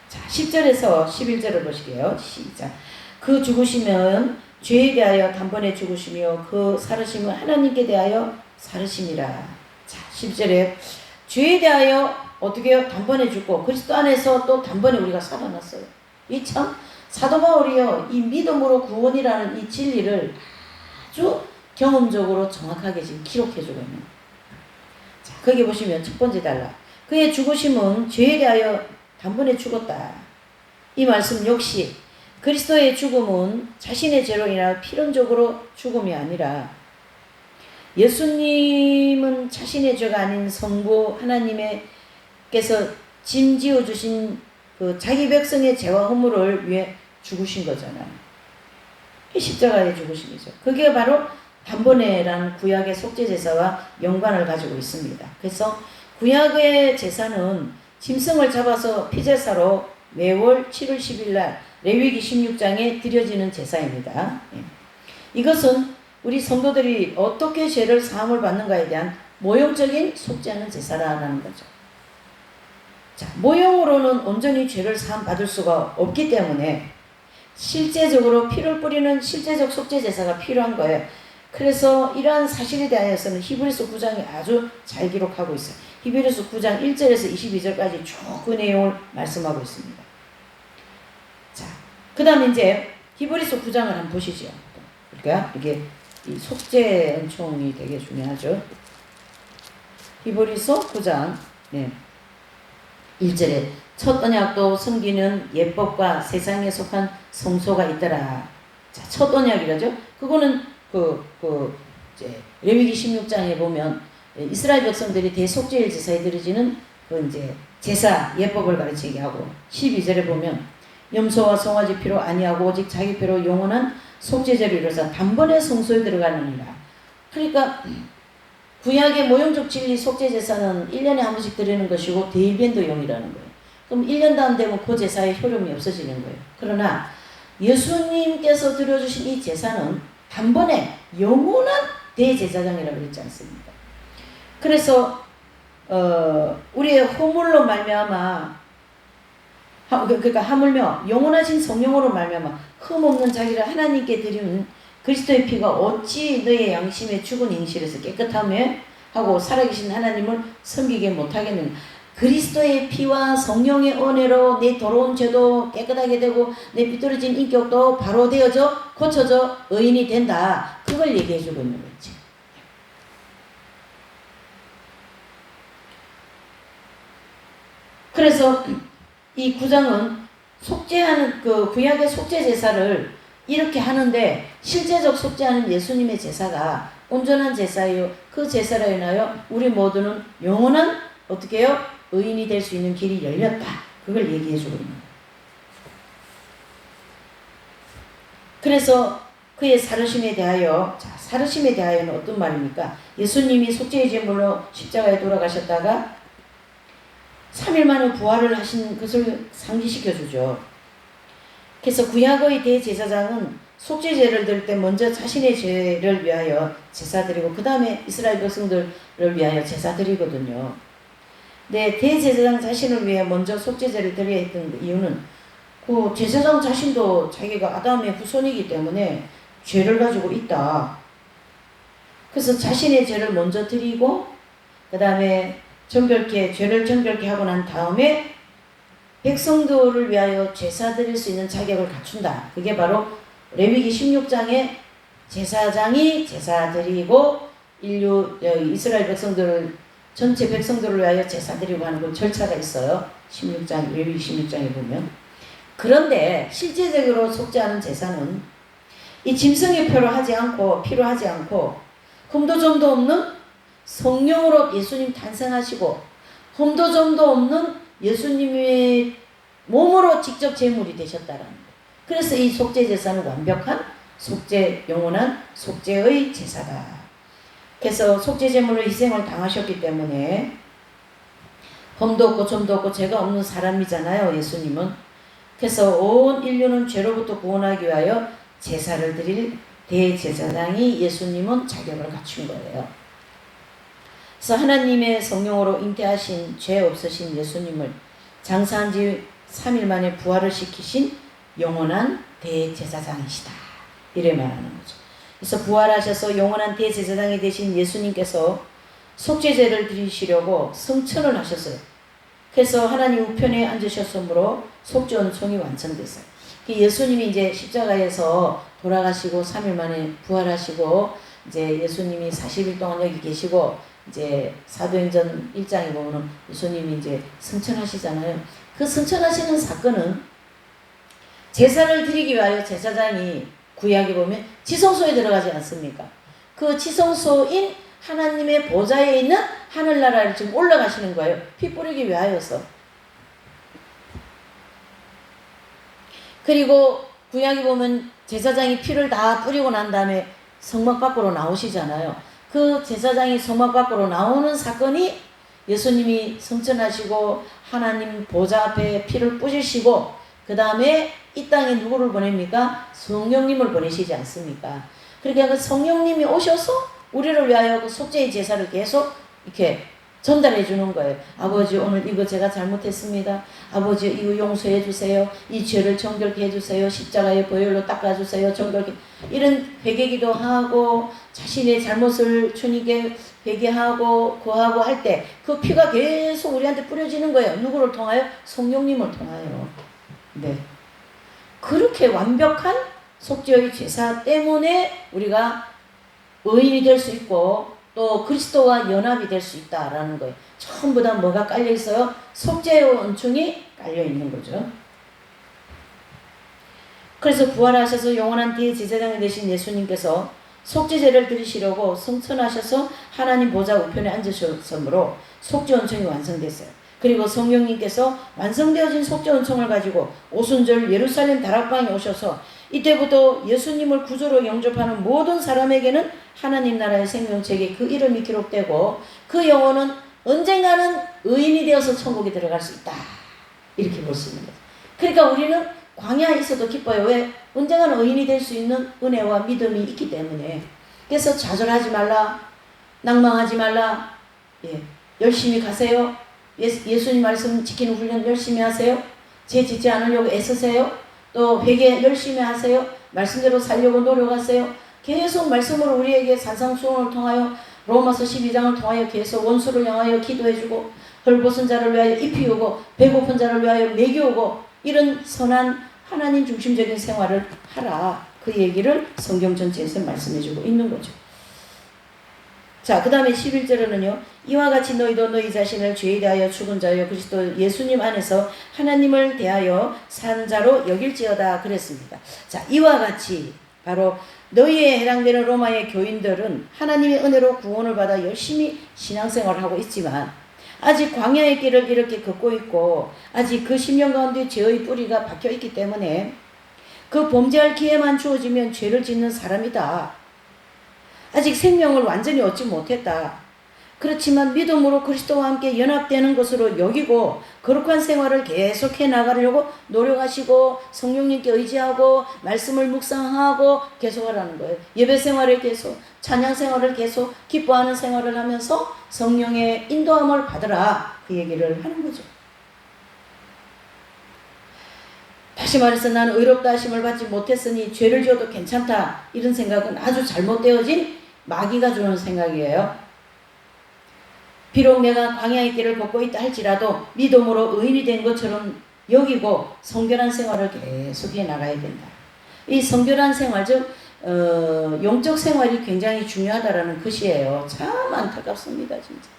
자, 10절에서 11절을 보시게요. 시작. 그 죽으시면 죄에 대하여 단번에 죽으시며 그 살으심은 하나님께 대하여 살으심이라. 자, 10절에 죄에 대하여 어떻게 해요? 단번에 죽고 그리스도 안에서 또 단번에 우리가 살아났어요. 이 참 사도 바울이요, 이 믿음으로 구원이라는 이 진리를 아주 경험적으로 정확하게 지금 기록해주고 있는 거예요. 자, 거기 보시면 첫 번째 단락. 그의 죽으심은 죄에 대하여 단번에 죽었다. 이 말씀 역시 그리스도의 죽음은 자신의 죄로 인하여 필연적으로 죽음이 아니라 예수님은 자신의 죄가 아닌 성부 하나님께서 짐지어 주신 그 자기 백성의 죄와 허물을 위해 죽으신 거잖아요. 이 십자가의 죽으심이죠. 그게 바로 단번에라는 구약의 속죄제사와 연관을 가지고 있습니다. 그래서 구약의 제사는 짐승을 잡아서 피제사로 매월 7월 10일 날 레위기 16장에 드려지는 제사입니다. 이것은 우리 성도들이 어떻게 죄를 사함을 받는가에 대한 모형적인 속죄하는 제사라는 거죠. 자, 모형으로는 온전히 죄를 사함 받을 수가 없기 때문에 실제적으로 피를 뿌리는 실제적 속죄 제사가 필요한 거예요. 그래서 이러한 사실에 대하여서는 히브리서 9장이 아주 잘 기록하고 있어요. 히브리서 9장 1절에서 22절까지 쭉 그 내용을 말씀하고 있습니다. 자, 그 다음에 이제 히브리서 9장을 한번 보시죠. 그러니까 이게 이 속죄 은총이 되게 중요하죠. 히브리서 9장 1절에 첫 언약도 섬기는 예법과 세상에 속한 성소가 있더라. 자, 첫 언약이라죠. 그거는 이제 레위기 16장에 보면 이스라엘 백성들이 대속죄일 제사에 드려지는 그 이제 제사 예법을 가르치게 하고 12절에 보면 염소와 송아지 피로 아니하고 오직 자기 피로 영원한 속죄제를 이루어서 단번에 성소에 들어가느니라. 그러니까 구약의 모형적 진리 속죄제사는 1년에 한 번씩 드리는 것이고 대변도용이라는 거예요. 그럼 1년 다음 되면 그 제사의 효력이 없어지는 거예요. 그러나 예수님께서 드려주신 이 제사는 단번에 영원한 대제사장이라고 그랬지 않습니까? 그래서 우리의 허물로 말미암아 그러니까 하물며 영원하신 성령으로 말미암아 흠없는 자기를 하나님께 드리는 그리스도의 피가 어찌 너의 양심의 죽은 행실에서 깨끗하며 하고 살아계신 하나님을 섬기게 못하겠느냐. 그리스도의 피와 성령의 은혜로 내 더러운 죄도 깨끗하게 되고 내 비뚤어진 인격도 바로 되어져 고쳐져 의인이 된다. 그걸 얘기해 주고 있는 거지. 그래서 이 구장은 속죄하는 그 구약의 속죄 제사를 이렇게 하는데 실제적 속죄하는 예수님의 제사가 온전한 제사예요. 그 제사로 인하여 우리 모두는 영원한 어떻게 해요? 의인이 될 수 있는 길이 열렸다. 그걸 얘기해 주고 있는 거예요. 그래서 그의 사르심에 대하여, 자, 사르심에 대하여는 어떤 말입니까? 예수님이 속죄의 제물로 십자가에 돌아가셨다가 3일 만에 부활을 하신 것을 상기시켜 주죠. 그래서 구약의 대제사장은 속죄제를 드릴 때 먼저 자신의 죄를 위하여 제사 드리고 그 다음에 이스라엘 백성들을 위하여 제사 드리거든요. 네, 대제사장 자신을 위해 먼저 속죄제를 드려야 했던 이유는 그 제사장 자신도 자기가 아담의 후손이기 때문에 죄를 가지고 있다. 그래서 자신의 죄를 먼저 드리고 그 다음에 죄를 정결케 하고 난 다음에 백성들을 위하여 제사 드릴 수 있는 자격을 갖춘다. 그게 바로 레위기 16장에 제사장이 제사 드리고 이스라엘 백성들을 전체 백성들을 위하여 제사 드리고 하는 그 절차가 있어요. 레위기 16장에 보면. 그런데 실제적으로 속죄하는 제사는 이 짐승의 피로 하지 않고 흠도 점도 없는 성령으로 예수님 탄생하시고 흠도 점도 없는 예수님의 몸으로 직접 제물이 되셨다라는 거예요. 그래서 이 속죄 제사는 완벽한 영원한 속죄의 제사다. 그래서 속죄 제물로 희생을 당하셨기 때문에 흠도 없고 점도 없고 죄가 없는 사람이잖아요, 예수님은. 그래서 온 인류는 죄로부터 구원하기 위하여 제사를 드릴 대제사장이 예수님은 자격을 갖춘 거예요. 그래서 하나님의 성령으로 잉태하신 죄 없으신 예수님을 장사한 지 3일 만에 부활을 시키신 영원한 대제사장이시다. 이래 말하는 거죠. 그래서 부활하셔서 영원한 대제사장이 되신 예수님께서 속죄제를 드리시려고 성천을 하셨어요. 그래서 하나님 우편에 앉으셨으므로 속죄 은총이 완성됐어요. 예수님이 이제 십자가에서 돌아가시고 3일 만에 부활하시고 이제 예수님이 40일 동안 여기 계시고 이제 사도행전 1장에 보면은 예수님이 이제 승천하시잖아요. 그 승천하시는 사건은 제사를 드리기 위하여 제사장이 구약에 보면 지성소에 들어가지 않습니까? 그 지성소인 하나님의 보좌에 있는 하늘나라를 지금 올라가시는 거예요. 피 뿌리기 위하여서. 그리고 구약에 보면 제사장이 피를 다 뿌리고 난 다음에 성막 밖으로 나오시잖아요. 그 제사장이 성막 밖으로 나오는 사건이 예수님이 승천하시고 하나님 보좌 앞에 피를 뿌리시고 그 다음에 이 땅에 누구를 보냅니까? 성령님을 보내시지 않습니까? 그러니까 그 성령님이 오셔서 우리를 위하여 그 속죄의 제사를 계속 이렇게 전달해 주는 거예요. 아버지, 오늘 이거 제가 잘못했습니다. 아버지, 이거 용서해 주세요. 이 죄를 정결케 해 주세요. 십자가의 보혈로 닦아 주세요. 정결케. 이런 회개기도 하고 자신의 잘못을 주님께 회개하고 구하고 할 때 그 피가 계속 우리한테 뿌려지는 거예요. 누구를 통하여? 성령님을 통하여. 네. 그렇게 완벽한 속죄의 제사 때문에 우리가 의인이 될 수 있고 또 그리스도와 연합이 될 수 있다라는 거예요. 전부 다 뭐가 깔려 있어요? 속죄의 은총이 깔려 있는 거죠. 그래서 부활하셔서 영원한 대제사장이 되신 예수님께서 속죄제를 드리시려고 승천하셔서 하나님 보좌 우편에 앉으셨으므로 속죄 은총이 완성됐어요. 그리고 성령님께서 완성되어진 속죄 은총을 가지고 오순절 예루살렘 다락방에 오셔서 이때부터 예수님을 구주로 영접하는 모든 사람에게는 하나님 나라의 생명책에 그 이름이 기록되고 그 영혼은 언젠가는 의인이 되어서 천국에 들어갈 수 있다. 이렇게 볼 수 있는 거죠. 그러니까 우리는 광야에 있어도 기뻐요. 왜? 언젠가는 의인이 될 수 있는 은혜와 믿음이 있기 때문에. 그래서 좌절하지 말라. 낭망하지 말라. 예, 열심히 가세요. 예수님 말씀 지키는 훈련 열심히 하세요. 죄 짓지 않으려고 애쓰세요. 또 회개 열심히 하세요. 말씀대로 살려고 노력하세요. 계속 말씀으로 우리에게 산상수훈을 통하여 로마서 12장을 통하여 계속 원수를 향하여 기도해주고 헐벗은 자를 위하여 입히우고 배고픈 자를 위하여 먹이우고 이런 선한 하나님 중심적인 생활을 하라. 그 얘기를 성경 전체에서 말씀해주고 있는 거죠. 자, 그 다음에 11절에는요. 이와 같이 너희도 너희 자신을 죄에 대하여 죽은 자여 그리스도 예수님 안에서 하나님을 대하여 산 자로 여길지어다 그랬습니다. 자, 이와 같이 바로 너희에 해당되는 로마의 교인들은 하나님의 은혜로 구원을 받아 열심히 신앙생활을 하고 있지만 아직 광야의 길을 이렇게 걷고 있고 아직 그 심령 가운데 죄의 뿌리가 박혀 있기 때문에 그 범죄할 기회만 주어지면 죄를 짓는 사람이다. 아직 생명을 완전히 얻지 못했다. 그렇지만 믿음으로 그리스도와 함께 연합되는 것으로 여기고 거룩한 생활을 계속해 나가려고 노력하시고 성령님께 의지하고 말씀을 묵상하고 계속하라는 거예요. 예배 생활을 계속, 찬양 생활을 계속 기뻐하는 생활을 하면서 성령의 인도함을 받으라. 그 얘기를 하는 거죠. 다시 말해서 나는 의롭다 하심을 받지 못했으니 죄를 지어도 괜찮다. 이런 생각은 아주 잘못되어진 마귀가 주는 생각이에요. 비록 내가 광야의 길을 걷고 있다 할지라도 믿음으로 의인이 된 것처럼 여기고 성결한 생활을 계속해 나가야 된다. 이 성결한 생활, 즉 영적 생활이 굉장히 중요하다라는 것이에요. 참 안타깝습니다. 진짜.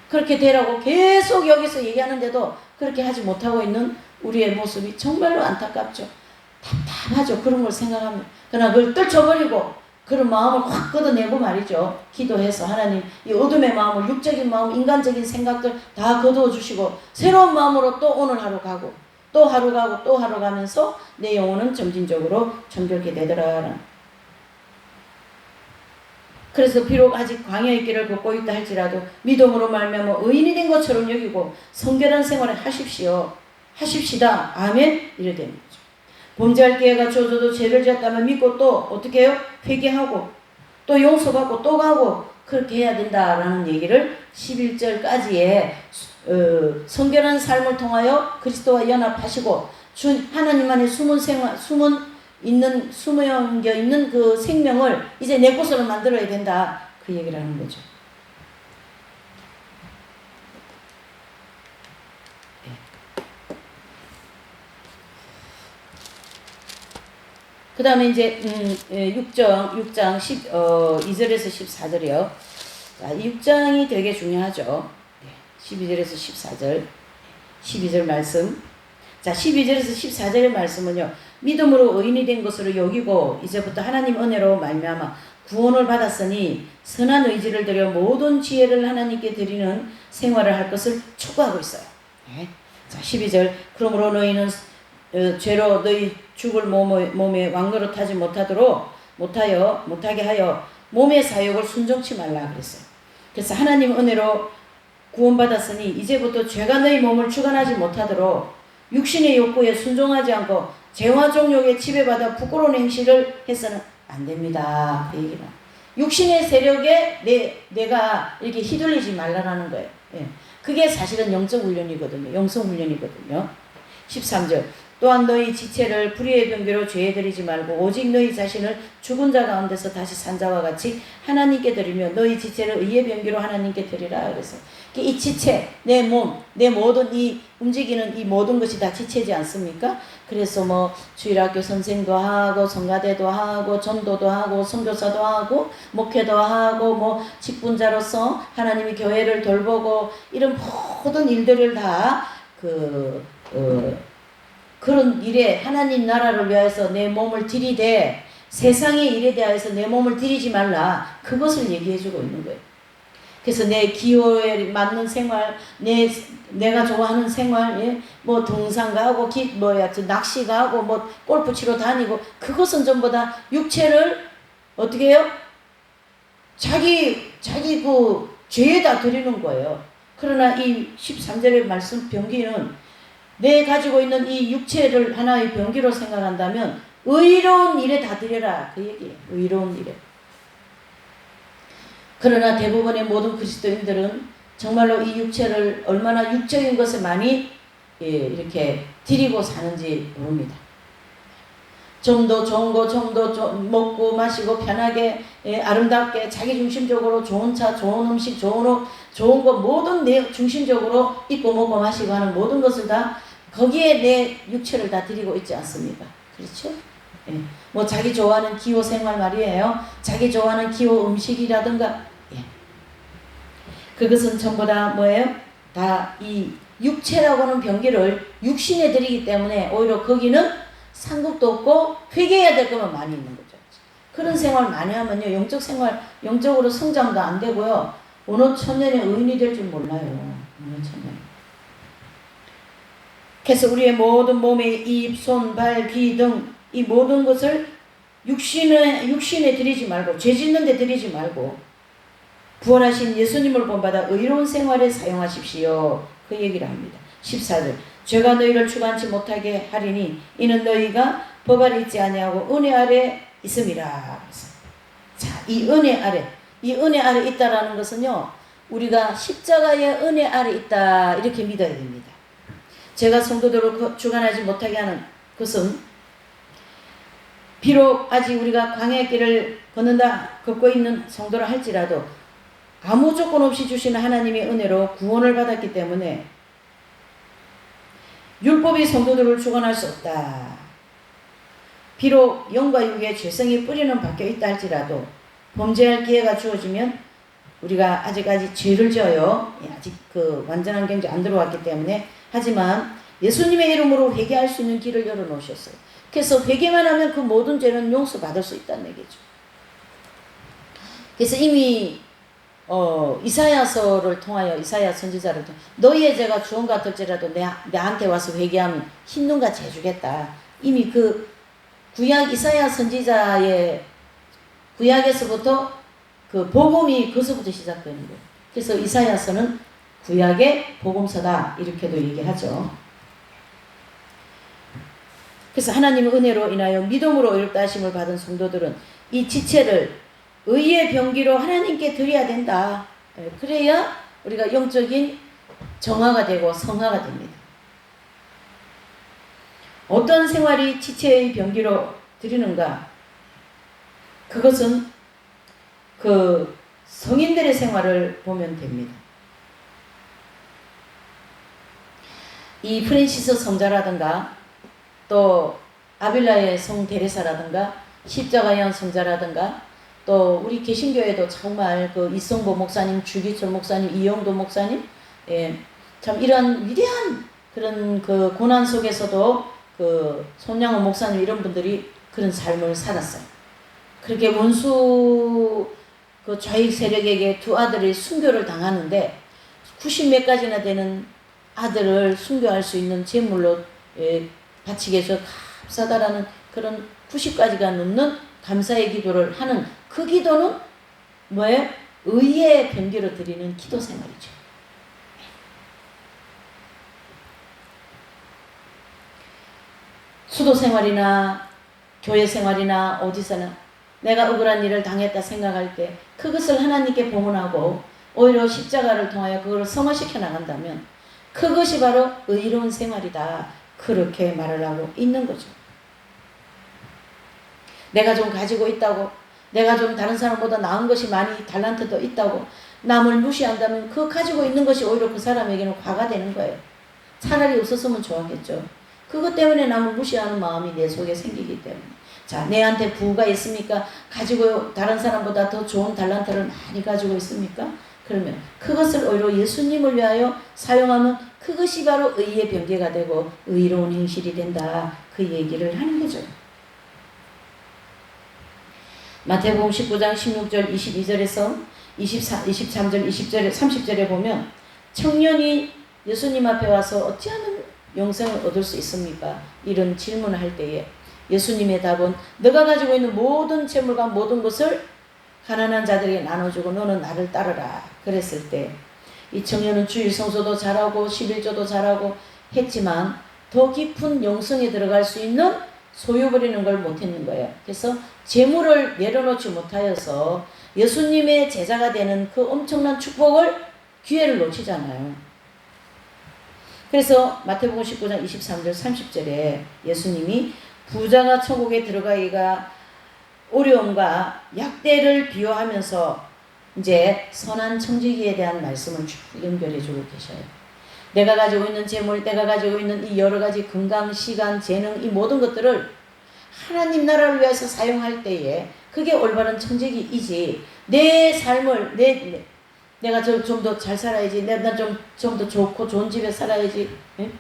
그렇게 되라고 계속 여기서 얘기하는데도 그렇게 하지 못하고 있는 우리의 모습이 정말로 안타깝죠. 답답하죠. 그런 걸 생각하면. 그러나 그걸 떨쳐버리고 그런 마음을 확 걷어내고 말이죠. 기도해서 하나님 이 어둠의 마음을, 육적인 마음, 인간적인 생각들 다 거두어 주시고 새로운 마음으로 또 오늘 하루 가고 또 하루 가고 또 하루 가면서 내 영혼은 점진적으로 정결케 되더라. 그래서 비록 아직 광야의 길을 걷고 있다 할지라도 믿음으로 말미암아 의인이 된 것처럼 여기고 성결한 생활을 하십시오. 하십시다. 아멘. 이래 되는 거죠. 범죄할 기회가 주어져도 죄를 지었다면 믿고 또 어떻게 해요? 회개하고 또 용서받고 또 가고 그렇게 해야 된다라는 얘기를 11절까지의 성결한 삶을 통하여 그리스도와 연합하시고 하나님 안에 숨어겨 있는 그 생명을 이제 내 것으로 만들어야 된다. 그 얘기를 하는 거죠. 그 다음에 이제 6장 2절에서 14절이요. 자, 6장이 되게 중요하죠. 12절에서 14절 12절 말씀. 자, 12절에서 14절의 말씀은요. 믿음으로 의인이 된 것으로 여기고 이제부터 하나님 은혜로 말미암아 구원을 받았으니 선한 의지를 들여 모든 지혜를 하나님께 드리는 생활을 할 것을 촉구하고 있어요. 자, 12절. 그러므로 너희는 죄로 너희 죽을 몸에 왕노릇하지 못하게 하여 몸의 사욕을 순종치 말라 그랬어요. 그래서 하나님 은혜로 구원받았으니 이제부터 죄가 너희 몸을 주관하지 못하도록 육신의 욕구에 순종하지 않고 죄와 종욕에 지배받아 부끄러운 행실을 해서는 안 됩니다. 그 얘기는 육신의 세력에 내가 이렇게 휘둘리지 말라라는 거예요. 예. 그게 사실은 영적 훈련이거든요. 영성 훈련이거든요. 13절. 또한 너희 지체를 불의의 병기로 죄에 드리지 말고 오직 너희 자신을 죽은 자 가운데서 다시 산 자와 같이 하나님께 드리며 너희 지체를 의의 병기로 하나님께 드리라. 그래서 이 지체, 내 몸, 내 모든 이 움직이는 이 모든 것이 다 지체지 않습니까? 그래서 뭐 주일학교 선생도 하고 성가대도 하고 전도도 하고 선교사도 하고 목회도 하고 뭐 직분자로서 하나님의 교회를 돌보고 이런 모든 일들을 다 그런 일에 하나님 나라를 위하여서 내 몸을 들이되 세상의 일에 대하여서 내 몸을 들이지 말라. 그것을 얘기해주고 있는 거예요. 그래서 내 기호에 맞는 생활, 내가 좋아하는 생활, 예? 뭐 등산 가고, 낚시 가고, 뭐 골프 치러 다니고, 그것은 전부 다 육체를 어떻게 해요? 자기 그 죄에다 드리는 거예요. 그러나 이 13절의 말씀 병기는 내 가지고 있는 이 육체를 하나의 병기로 생각한다면 의로운 일에 다 드려라. 그 얘기예요. 의로운 일에. 그러나 대부분의 모든 그리스도인들은 정말로 이 육체를 얼마나 육적인 것에 많이 이렇게 드리고 사는지 모릅니다. 좀 더 좋은 거, 좀 더 먹고 마시고 편하게, 아름답게 자기 중심적으로 좋은 차, 좋은 음식, 좋은 옷, 좋은 거 모든 내 중심적으로 입고 먹고 마시고 하는 모든 것을 다 거기에 내 육체를 다 드리고 있지 않습니까? 그렇죠? 예. 뭐 자기 좋아하는 기호 생활 말이에요. 자기 좋아하는 기호 음식이라든가, 예. 그것은 전부 다 뭐예요? 다 이 육체라고 하는 병기를 육신에 드리기 때문에 오히려 거기는 상급도 없고 회개해야 될 것만 많이 있는 거죠. 그런 생활 많이 하면요, 영적 생활, 영적으로 성장도 안 되고요, 어느 천년의 의인이 될 줄 몰라요. 어느 천년. 그래서 우리의 모든 몸의 입, 손, 발, 귀 등 이 모든 것을 육신에 드리지 말고, 죄 짓는 데 드리지 말고 부활하신 예수님을 본받아 의로운 생활에 사용하십시오. 그 얘기를 합니다. 14절. 죄가 너희를 주관치 못하게 하리니 이는 너희가 법 아래 있지 아니하고 은혜 아래 있음이라. 자, 이 은혜 아래 있다라는 것은요, 우리가 십자가의 은혜 아래 있다 이렇게 믿어야 됩니다. 죄가 성도들을 주관하지 못하게 하는 것은 비록 아직 우리가 광야의 길을 걷고 있는 성도라 할지라도 아무 조건 없이 주시는 하나님의 은혜로 구원을 받았기 때문에 율법이 성도들을 주관할 수 없다. 비록 영과 육의 죄성이 뿌리는 박혀 있다 할지라도 범죄할 기회가 주어지면 우리가 아직까지 죄를 지어요. 아직 그 완전한 경지 안 들어왔기 때문에. 하지만 예수님의 이름으로 회개할 수 있는 길을 열어놓으셨어요. 그래서 회개만 하면 그 모든 죄는 용서받을 수 있다는 얘기죠. 그래서 이미 이사야서를 통하여, 이사야 선지자를 통하여 너희의 죄가 주홍 같을지라도 내한테 와서 회개하면 흰눈같이 해주겠다. 이미 그 구약 이사야 선지자의 구약에서부터 그 복음이 거기서부터 시작되는 거예요. 그래서 이사야서는 구약의 복음서다 이렇게도 얘기하죠. 그래서 하나님의 은혜로 인하여 믿음으로 의롭다 하심을 받은 성도들은 이 지체를 의의 병기로 하나님께 드려야 된다. 그래야 우리가 영적인 정화가 되고 성화가 됩니다. 어떤 생활이 지체의 병기로 드리는가? 그것은 그 성인들의 생활을 보면 됩니다. 이 프랜시스 성자라든가 또 아빌라의 성 데레사라든가 십자가의 성자라든가 또 우리 개신교에도 정말 그 이성보 목사님, 주기철 목사님, 이영도 목사님, 참 이런 위대한 그런 그 고난 속에서도 그 손양호 목사님 이런 분들이 그런 삶을 살았어요. 그렇게 원수 그 좌익 세력에게 두 아들이 순교를 당하는데 90몇 가지나 되는 아들을 순교할 수 있는 제물로 바치게 해서 감사하다라는 그런 90가지가 넘는 감사의 기도를 하는 그 기도는 뭐예요? 의의 병기로 드리는 기도 생활이죠. 수도 생활이나 교회 생활이나 어디서나 내가 억울한 일을 당했다 생각할 때 그것을 하나님께 봉헌하고 오히려 십자가를 통하여 그걸 성화시켜 나간다면 그것이 바로 의로운 생활이다. 그렇게 말을 하고 있는 거죠. 내가 좀 가지고 있다고, 내가 좀 다른 사람보다 나은 것이 많이 달란트도 있다고 남을 무시한다면 그 가지고 있는 것이 오히려 그 사람에게는 화가 되는 거예요. 차라리 없었으면 좋았겠죠. 그것 때문에 남을 무시하는 마음이 내 속에 생기기 때문에. 자, 내한테 부가 있습니까? 가지고 다른 사람보다 더 좋은 달란트를 많이 가지고 있습니까? 그러면 그것을 오히려 예수님을 위하여 사용하면 그것이 바로 의의 병기가 되고 의로운 행실이 된다. 그 얘기를 하는 거죠. 마태복음 19장 16절 22절에서 23절 20절에 30절에 보면 청년이 예수님 앞에 와서 어찌하면 영생을 얻을 수 있습니까? 이런 질문을 할 때에 예수님의 답은 너가 가지고 있는 모든 재물과 모든 것을 가난한 자들에게 나눠주고 너는 나를 따르라. 그랬을 때 이 청년은 주일 성소도 잘하고 11조도 잘하고 했지만 더 깊은 영성에 들어갈 수 있는 소유 부리는 걸 못했는 거예요. 그래서 재물을 내려놓지 못하여서 예수님의 제자가 되는 그 엄청난 축복을 기회를 놓치잖아요. 그래서 마태복음 19장 23절 30절에 예수님이 부자가 천국에 들어가기가 어려움과 약대를 비유하면서 이제 선한 청지기에 대한 말씀을 쭉 연결해 주고 계셔요. 내가 가지고 있는 재물, 내가 가지고 있는 이 여러 가지 건강, 시간, 재능, 이 모든 것들을 하나님 나라를 위해서 사용할 때에 그게 올바른 청지기이지, 내 삶을 내가 좀 더 잘 살아야지, 내가 좀 더 좋고 좋은 집에 살아야지, 예?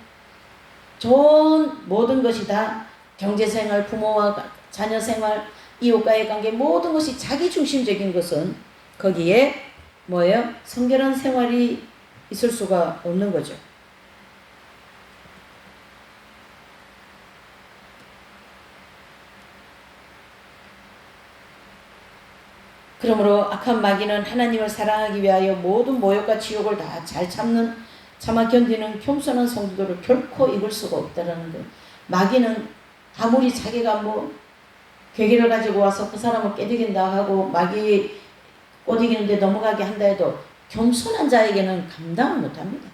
좋은 모든 것이 다 경제생활, 부모와 자녀생활, 이웃과의 관계, 모든 것이 자기 중심적인 것은 거기에 뭐예요? 성결한 생활이 있을 수가 없는 거죠. 그러므로 악한 마귀는 하나님을 사랑하기 위하여 모든 모욕과 지옥을 다 잘 참아 견디는 겸손한 성도들을 결코 이길 수가 없다라는 거예요. 마귀는 아무리 자기가 뭐 괴기를 가지고 와서 그 사람을 깨뜨린다 하고 마귀 꼬드기는데 넘어가게 한다 해도 겸손한 자에게는 감당을 못합니다.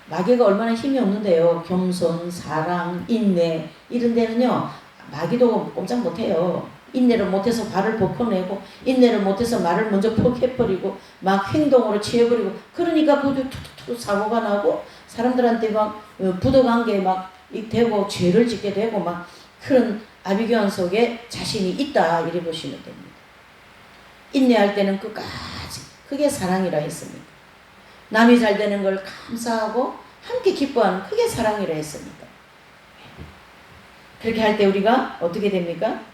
마귀가 얼마나 힘이 없는데요. 겸손, 사랑, 인내 이런 데는요 마귀도 꼼짝 못해요. 인내를 못해서 발을 벗겨내고, 인내를 못해서 말을 먼저 포기해버리고, 막 행동으로 취해버리고, 그러니까 그것도 툭툭툭 사고가 나고, 사람들한테 막 부도관계에 막 되고, 죄를 짓게 되고, 막 그런 아비규환 속에 자신이 있다, 이래 보시면 됩니다. 인내할 때는 끝까지, 그게 사랑이라 했습니다. 남이 잘 되는 걸 감사하고, 함께 기뻐하는, 그게 사랑이라 했습니다. 그렇게 할 때 우리가 어떻게 됩니까?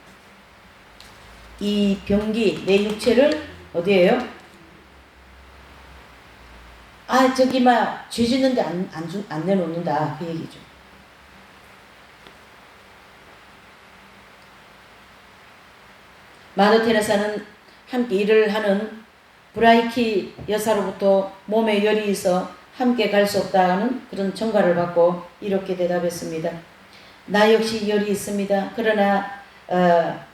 이 병기, 내 육체를 어디에요? 저기 죄 짓는데 안 내놓는다, 그 얘기죠. 마더 테레사는 함께 일을 하는 브라이키 여사로부터 몸에 열이 있어 함께 갈 수 없다는 그런 청가를 받고 이렇게 대답했습니다. 나 역시 열이 있습니다. 그러나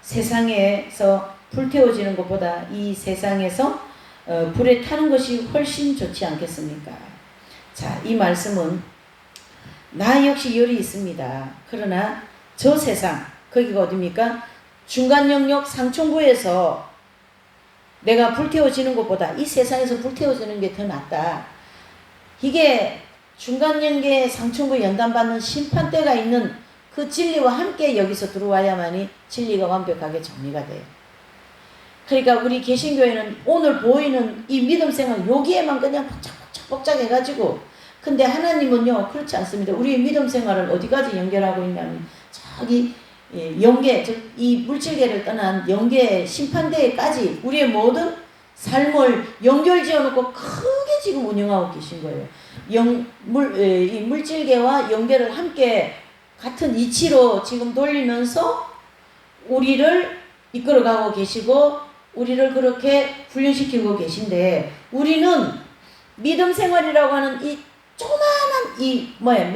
세상에서 불태워지는 것보다 이 세상에서 불에 타는 것이 훨씬 좋지 않겠습니까? 자, 이 말씀은 나 역시 열이 있습니다. 그러나 저 세상, 거기가 어디입니까? 중간 영역 상층부에서 내가 불태워지는 것보다 이 세상에서 불태워지는 게 더 낫다. 이게 중간 영계 상층부 연단받는 심판대가 있는 그 진리와 함께 여기서 들어와야만이 진리가 완벽하게 정리가 돼요. 그러니까 우리 개신교회는 오늘 보이는 이 믿음 생활 여기에만 그냥 복잡 해가지고, 근데 하나님은요 그렇지 않습니다. 우리의 믿음 생활을 어디까지 연결하고 있냐면 저기 영계, 즉 이 물질계를 떠난 영계 심판대에까지 우리의 모든 삶을 연결 지어놓고 크게 지금 운영하고 계신 거예요. 이 물질계와 영계를 함께 같은 이치로 지금 돌리면서 우리를 이끌어가고 계시고 우리를 그렇게 훈련시키고 계신데, 우리는 믿음 생활이라고 하는 이 조그마한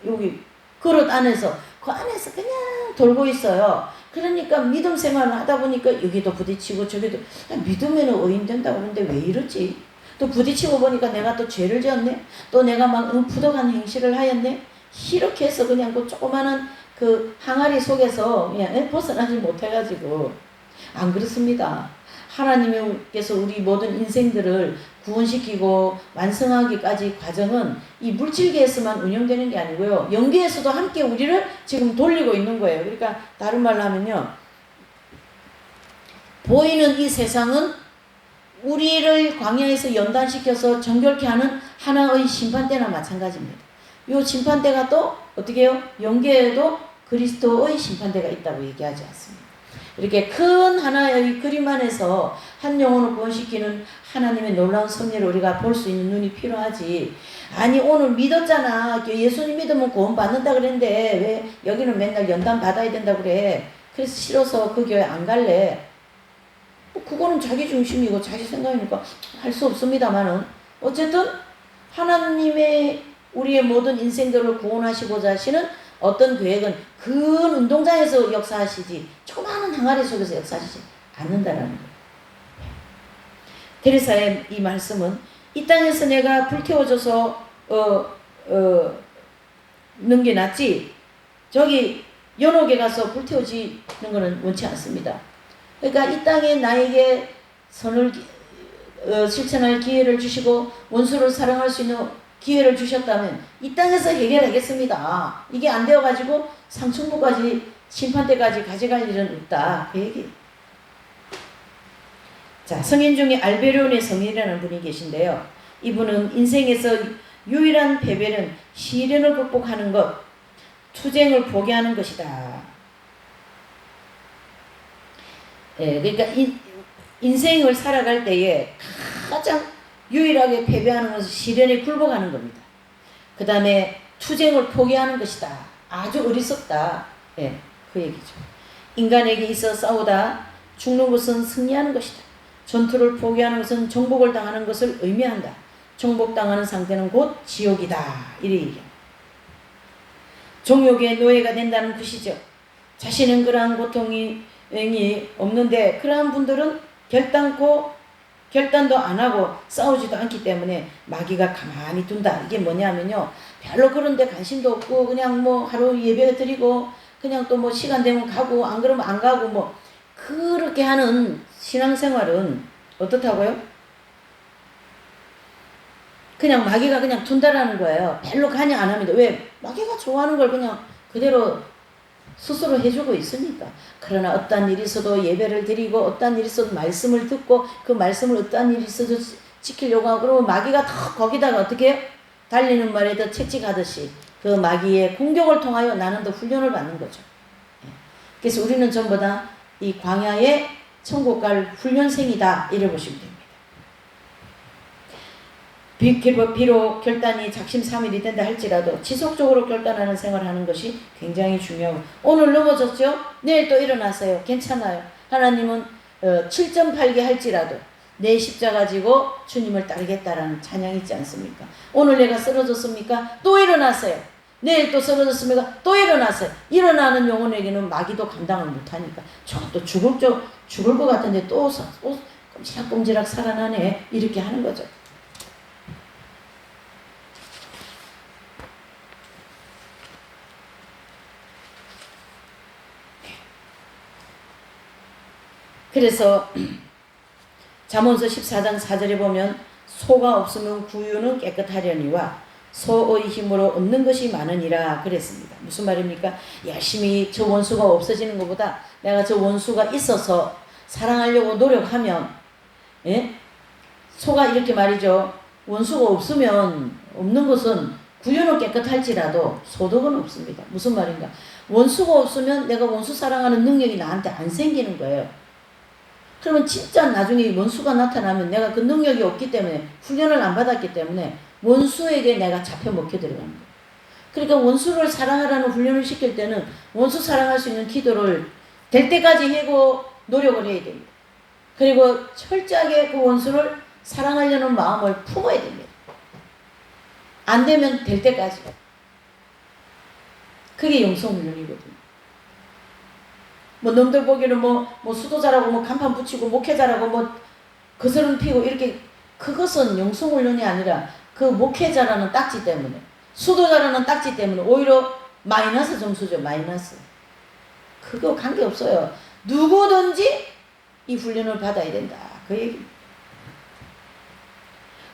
여기 그릇 안에서 그 안에서 그냥 돌고 있어요. 그러니까 믿음 생활을 하다 보니까 여기도 부딪히고 저기도, 믿으면 의인된다고 그러는데 왜 이러지? 또 부딪히고 보니까 내가 또 죄를 지었네? 또 내가 막 부덕한 행실을 하였네? 이렇게 해서 그냥 그 조그마한 그 항아리 속에서 그냥 벗어나지 못해가지고, 안 그렇습니다. 하나님께서 우리 모든 인생들을 구원시키고 완성하기까지 과정은 이 물질계에서만 운영되는 게 아니고요, 영계에서도 함께 우리를 지금 돌리고 있는 거예요. 그러니까 다른 말로 하면요, 보이는 이 세상은 우리를 광야에서 연단시켜서 정결케 하는 하나의 심판대나 마찬가지입니다. 이 심판대가 또 어떻게 해요? 영계에도 그리스도의 심판대가 있다고 얘기하지 않습니다. 이렇게 큰 하나의 그림 안에서 한 영혼을 구원시키는 하나님의 놀라운 섭리를 우리가 볼 수 있는 눈이 필요하지. 아니 오늘 믿었잖아, 예수님 믿으면 구원 받는다 그랬는데 왜 여기는 맨날 연단 받아야 된다 그래, 그래서 싫어서 그 교회 안 갈래. 그거는 자기 중심이고 자기 생각이니까 할 수 없습니다만은, 어쨌든 하나님의 우리의 모든 인생들을 구원하시고자 하시는 어떤 계획은 큰 운동장에서 역사하시지 조그마한 항아리 속에서 역사하시지 않는다라는 거예요. 테레사의 이 말씀은 이 땅에서 내가 불태워져서 는 게 낫지, 저기 연옥에 가서 불태워지는 것은 원치 않습니다. 그러니까 이 땅에 나에게 선을 실천할 기회를 주시고 원수를 사랑할 수 있는 기회를 주셨다면 이 땅에서 해결하겠습니다. 이게 안 되어가지고 상층부까지 심판대까지 가져갈 일은 없다. 그 얘기. 자, 성인 중에 알베르온의 성인이라는 분이 계신데요. 이분은 인생에서 유일한 패배는 시련을 극복하는 것, 투쟁을 포기하는 것이다. 예, 그러니까 인생을 살아갈 때에 가장 유일하게 패배하는 것은 시련에 굴복하는 겁니다. 그 다음에 투쟁을 포기하는 것이다. 아주 어리석다. 예, 그 얘기죠. 인간에게 있어 싸우다 죽는 것은 승리하는 것이다. 전투를 포기하는 것은 정복을 당하는 것을 의미한다. 정복당하는 상태는 곧 지옥이다. 이래 얘기합니다. 종욕의 노예가 된다는 뜻이죠. 자신은 그러한 고통이 없는데 그러한 분들은 결단도 안 하고 싸우지도 않기 때문에 마귀가 가만히 둔다. 이게 뭐냐면요. 별로 그런 데 관심도 없고 그냥 뭐 하루 예배 드리고 그냥 또 뭐 시간 되면 가고 안 그러면 안 가고 뭐 그렇게 하는 신앙생활은 어떻다고요? 그냥 마귀가 그냥 둔다라는 거예요. 별로 관여 안 합니다. 왜? 마귀가 좋아하는 걸 그냥 그대로 스스로 해주고 있으니까. 그러나 어떠한 일이 있어도 예배를 드리고 어떠한 일이 있어도 말씀을 듣고 그 말씀을 어떠한 일이 있어도 지키려고 하고 그러면 마귀가 더 거기다가 어떻게 해요? 달리는 말에 더 채찍하듯이 그 마귀의 공격을 통하여 나는 더 훈련을 받는 거죠. 그래서 우리는 전부 다 이 광야의 천국 갈 훈련생이다. 이래 보시면 됩니다. 비록 결단이 작심삼일이 된다 할지라도 지속적으로 결단하는 생활을 하는 것이 굉장히 중요하고 오늘 넘어졌죠? 내일 또 일어나세요. 괜찮아요. 하나님은 7.8개 할지라도 내 십자가 지고 주님을 따르겠다라는 찬양이 있지 않습니까? 오늘 내가 쓰러졌습니까? 또 일어나세요. 내일 또 쓰러졌습니까? 또 일어나세요. 일어나는 영혼에게는 마귀도 감당을 못하니까 저 또 죽을 것 같은데 또 꼼지락꼼지락 살아나네. 이렇게 하는 거죠. 그래서 잠언서 14장 4절에 보면 소가 없으면 구유는 깨끗하려니와 소의 힘으로 얻는 것이 많으니라 그랬습니다. 무슨 말입니까? 열심히 저 원수가 없어지는 것보다 내가 저 원수가 있어서 사랑하려고 노력하면 예? 소가 이렇게 말이죠. 원수가 없으면 없는 것은 구유는 깨끗할지라도 소득은 없습니다. 무슨 말인가? 원수가 없으면 내가 원수 사랑하는 능력이 나한테 안 생기는 거예요. 그러면 진짜 나중에 원수가 나타나면 내가 그 능력이 없기 때문에 훈련을 안 받았기 때문에 원수에게 내가 잡혀 먹혀 들어가는 거예요. 그러니까 원수를 사랑하라는 훈련을 시킬 때는 원수 사랑할 수 있는 기도를 될 때까지 하고 노력을 해야 됩니다. 그리고 철저하게 그 원수를 사랑하려는 마음을 품어야 됩니다. 안 되면 될 때까지. 그게 영성훈련이거든요. 뭐 놈들 보기에는 뭐 수도자라고 뭐 간판 붙이고 목회자라고 뭐 거스름 피고 이렇게 그것은 영성훈련이 아니라 그 목회자라는 딱지 때문에 수도자라는 딱지 때문에 오히려 마이너스 점수죠. 마이너스. 그거 관계없어요. 누구든지 이 훈련을 받아야 된다. 그 얘기.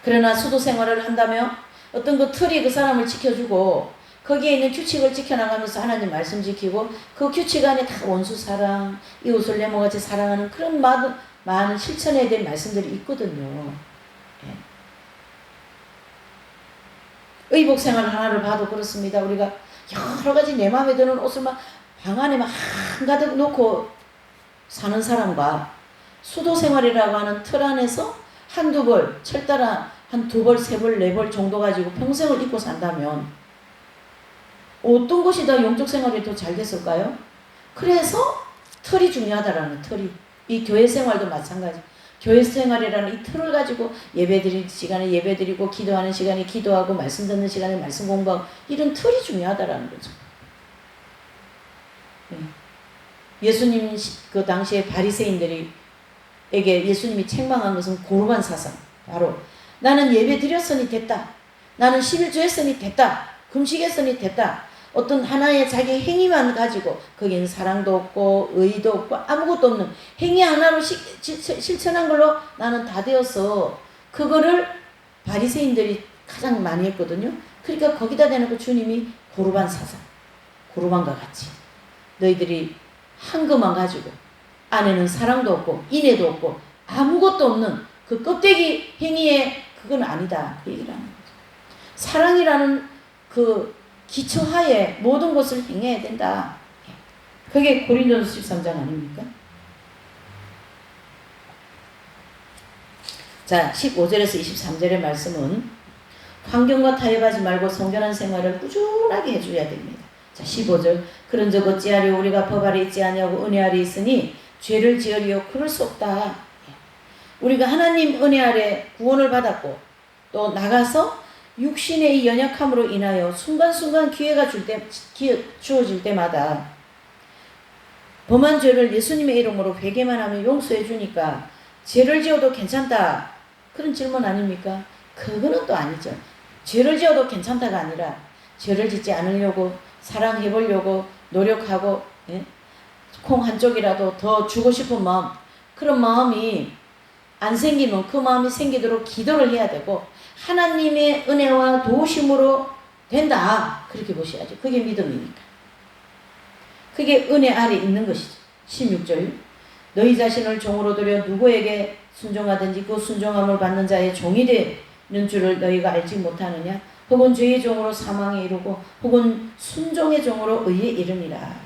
그러나 수도 생활을 한다며 어떤 그 틀이 그 사람을 지켜주고 거기에 있는 규칙을 지켜나가면서 하나님 말씀 지키고 그 규칙 안에 다 원수 사랑, 이웃을 내 몸같이 사랑하는 그런 많은 실천해야 될 말씀들이 있거든요. 예. 의복 생활 하나를 봐도 그렇습니다. 우리가 여러 가지 내 마음에 드는 옷을 막 방 안에 막 한가득 놓고 사는 사람과 수도 생활이라고 하는 틀 안에서 한두 벌, 철따라 한 두 벌, 세 벌, 네 벌 정도 가지고 평생을 입고 산다면 어떤 것이 더 영적 생활이 더 잘 됐을까요? 그래서 틀이 중요하다라는 틀이. 이 교회 생활도 마찬가지. 교회 생활이라는 이 틀을 가지고 예배 드릴 시간에 예배 드리고 기도하는 시간에 기도하고 말씀 듣는 시간에 말씀 공부하고 이런 틀이 중요하다라는 거죠. 예수님 그 당시에 바리새인들에게 예수님이 책망한 것은 고르반 사상. 바로 나는 예배 드렸으니 됐다. 나는 11조 했으니 됐다. 금식했으니 됐다. 어떤 하나의 자기 행위만 가지고 거기는 사랑도 없고 의의도 없고 아무것도 없는 행위 하나로 실천한 걸로 나는 다 되어서 그거를 바리새인들이 가장 많이 했거든요. 그러니까 거기다 대놓고 주님이 고르반 사상, 고르반과 같이 너희들이 한 것만 가지고 안에는 사랑도 없고 인애도 없고 아무것도 없는 그 껍데기 행위에 그건 아니다. 그 얘기를 하는 거죠. 사랑이라는 그 기초하에 모든 것을 행해야 된다. 그게 고린도서 13장 아닙니까? 자, 15절에서 23절의 말씀은 환경과 타협하지 말고 성결한 생활을 꾸준하게 해줘야 됩니다. 자, 15절 그런즉 어찌하려 우리가 법 아래 있지 아니하고 은혜 아래 있으니 죄를 지으리요 그럴 수 없다. 우리가 하나님 은혜 아래 구원을 받았고 또 나가서 육신의 이 연약함으로 인하여 순간순간 기회가 주어질 때마다 범한 죄를 예수님의 이름으로 회개만 하면 용서해 주니까 죄를 지어도 괜찮다. 그런 질문 아닙니까? 그거는 또 아니죠. 죄를 지어도 괜찮다가 아니라 죄를 짓지 않으려고 사랑해보려고 노력하고 콩 한쪽이라도 더 주고 싶은 마음, 그런 마음이 안 생기면 그 마음이 생기도록 기도를 해야 되고 하나님의 은혜와 도우심으로 된다. 그렇게 보셔야죠. 그게 믿음이니까. 그게 은혜 아래 있는 것이죠. 16절 너희 자신을 종으로 들여 누구에게 순종하든지 그 순종함을 받는 자의 종이 되는 줄을 너희가 알지 못하느냐. 혹은 죄의 종으로 사망에 이르고 혹은 순종의 종으로 의에 이르니라.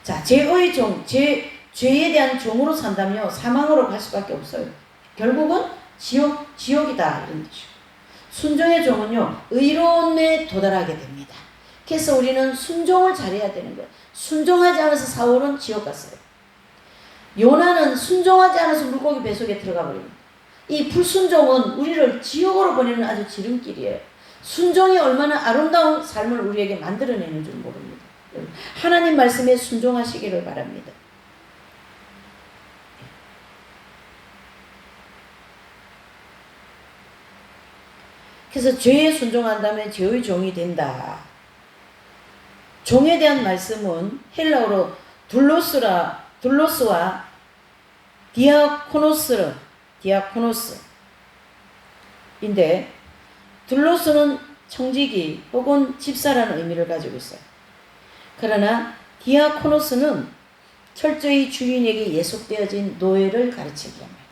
자, 죄의 종, 죄에 대한 종으로 산다면 사망으로 갈 수밖에 없어요. 결국은 지옥이다 이런 뜻이고, 순종의 종은요 의로움에 도달하게 됩니다. 그래서 우리는 순종을 잘해야 되는 거예요. 순종하지 않아서 사울은 지옥 갔어요. 요나는 순종하지 않아서 물고기 뱃속에 들어가 버립니다. 이 불순종은 우리를 지옥으로 보내는 아주 지름길이에요. 순종이 얼마나 아름다운 삶을 우리에게 만들어내는 줄 모릅니다. 하나님 말씀에 순종하시기를 바랍니다. 그래서 죄에 순종한다면 죄의 종이 된다. 종에 대한 말씀은 헬라어로 둘로스와 디아코노스인데 둘로스는 청지기 혹은 집사라는 의미를 가지고 있어요. 그러나 디아코노스는 철저히 주인에게 예속되어진 노예를 가르치게 합니다.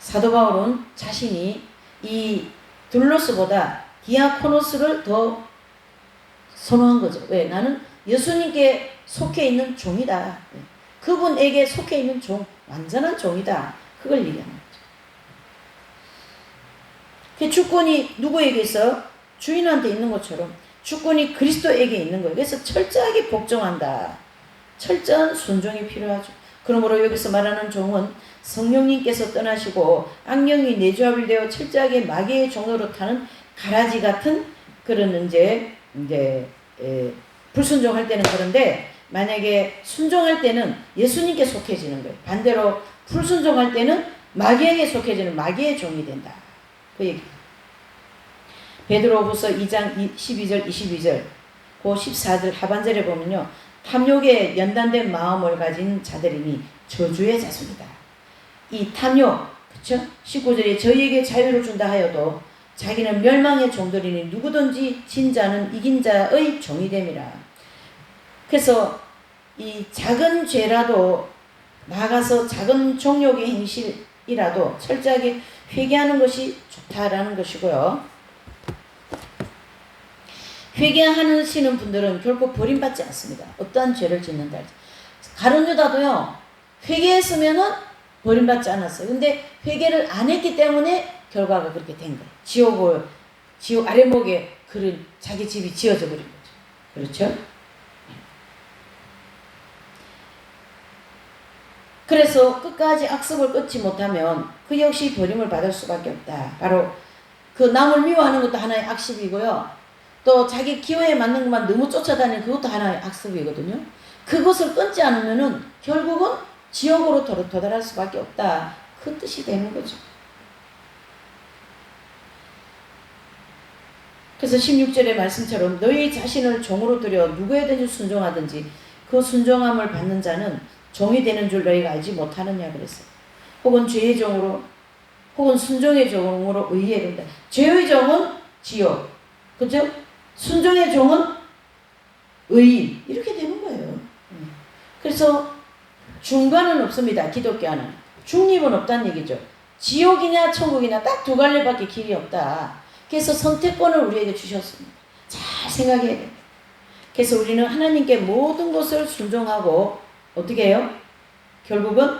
사도 바울은 자신이 이 둘로스보다 디아코노스를 더 선호한 거죠. 왜? 나는 예수님께 속해 있는 종이다. 그분에게 속해 있는 종, 완전한 종이다. 그걸 얘기하는 거죠. 그 주권이 누구에게 있어요? 주인한테 있는 것처럼 주권이 그리스도에게 있는 거예요. 그래서 철저하게 복종한다. 철저한 순종이 필요하죠. 그러므로 여기서 말하는 종은 성령님께서 떠나시고 악령이 내조합이 되어 철저하게 마귀의 종로로 타는 가라지 같은 그런 이제 불순종할 때는 그런데 만약에 순종할 때는 예수님께 속해지는 거예요. 반대로 불순종할 때는 마귀에게 속해지는 마귀의 종이 된다. 그 얘기. 베드로후서 2장 12절 22절 그 14절 하반절에 보면요. 탐욕에 연단된 마음을 가진 자들이니 저주의 자손이다. 이 탐욕, 그쵸? 19절에 저희에게 자유를 준다 하여도 자기는 멸망의 종들이니 누구든지 진 자는 이긴 자의 종이 됨이라. 그래서 이 작은 죄라도 나가서 작은 종욕의 행실이라도 철저하게 회개하는 것이 좋다라는 것이고요. 회개하시는 분들은 결코 버림받지 않습니다. 어떠한 죄를 짓는다. 가룟 유다도요. 회개했으면은 버림받지 않았어요. 근데 회개를 안 했기 때문에 결과가 그렇게 된 거예요. 지옥 아래목에 그런 자기 집이 지어져 버린 거죠. 그렇죠? 그래서 끝까지 악습을 끊지 못하면 그 역시 버림을 받을 수밖에 없다. 바로 그 남을 미워하는 것도 하나의 악습이고요. 또 자기 기호에 맞는 것만 너무 쫓아다니는 그것도 하나의 악습이거든요. 그것을 끊지 않으면은 결국은 지옥으로 도달할 수밖에 없다. 그 뜻이 되는 거죠. 그래서 16절의 말씀처럼 너희 자신을 종으로 들여 누구에든지 순종하든지 그 순종함을 받는 자는 종이 되는 줄 너희가 알지 못하느냐 그랬어요. 혹은 죄의 종으로 혹은 순종의 종으로 의에 이른다. 죄의 종은 지옥, 그죠? 순종의 종은 의인, 이렇게 되는 거예요. 그래서 중간은 없습니다. 기독교는 중립은 없다는 얘기죠. 지옥이냐 천국이냐 딱 두 갈래밖에 길이 없다. 그래서 선택권을 우리에게 주셨습니다. 잘 생각해야 돼요. 그래서 우리는 하나님께 모든 것을 순종하고 어떻게 해요? 결국은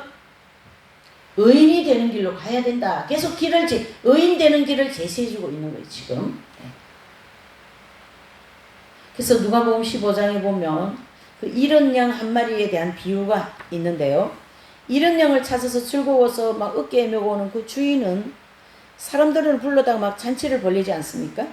의인이 되는 길로 가야 된다. 계속 의인 되는 길을 제시해주고 있는 거예요, 지금. 그래서 누가복음 15장에 보면 그 잃은 양 한 마리에 대한 비유가 있는데요. 잃은 양을 찾아서 즐거워서 막 어깨에 메고 오는 그 주인은 사람들을 불러다가 막 잔치를 벌리지 않습니까?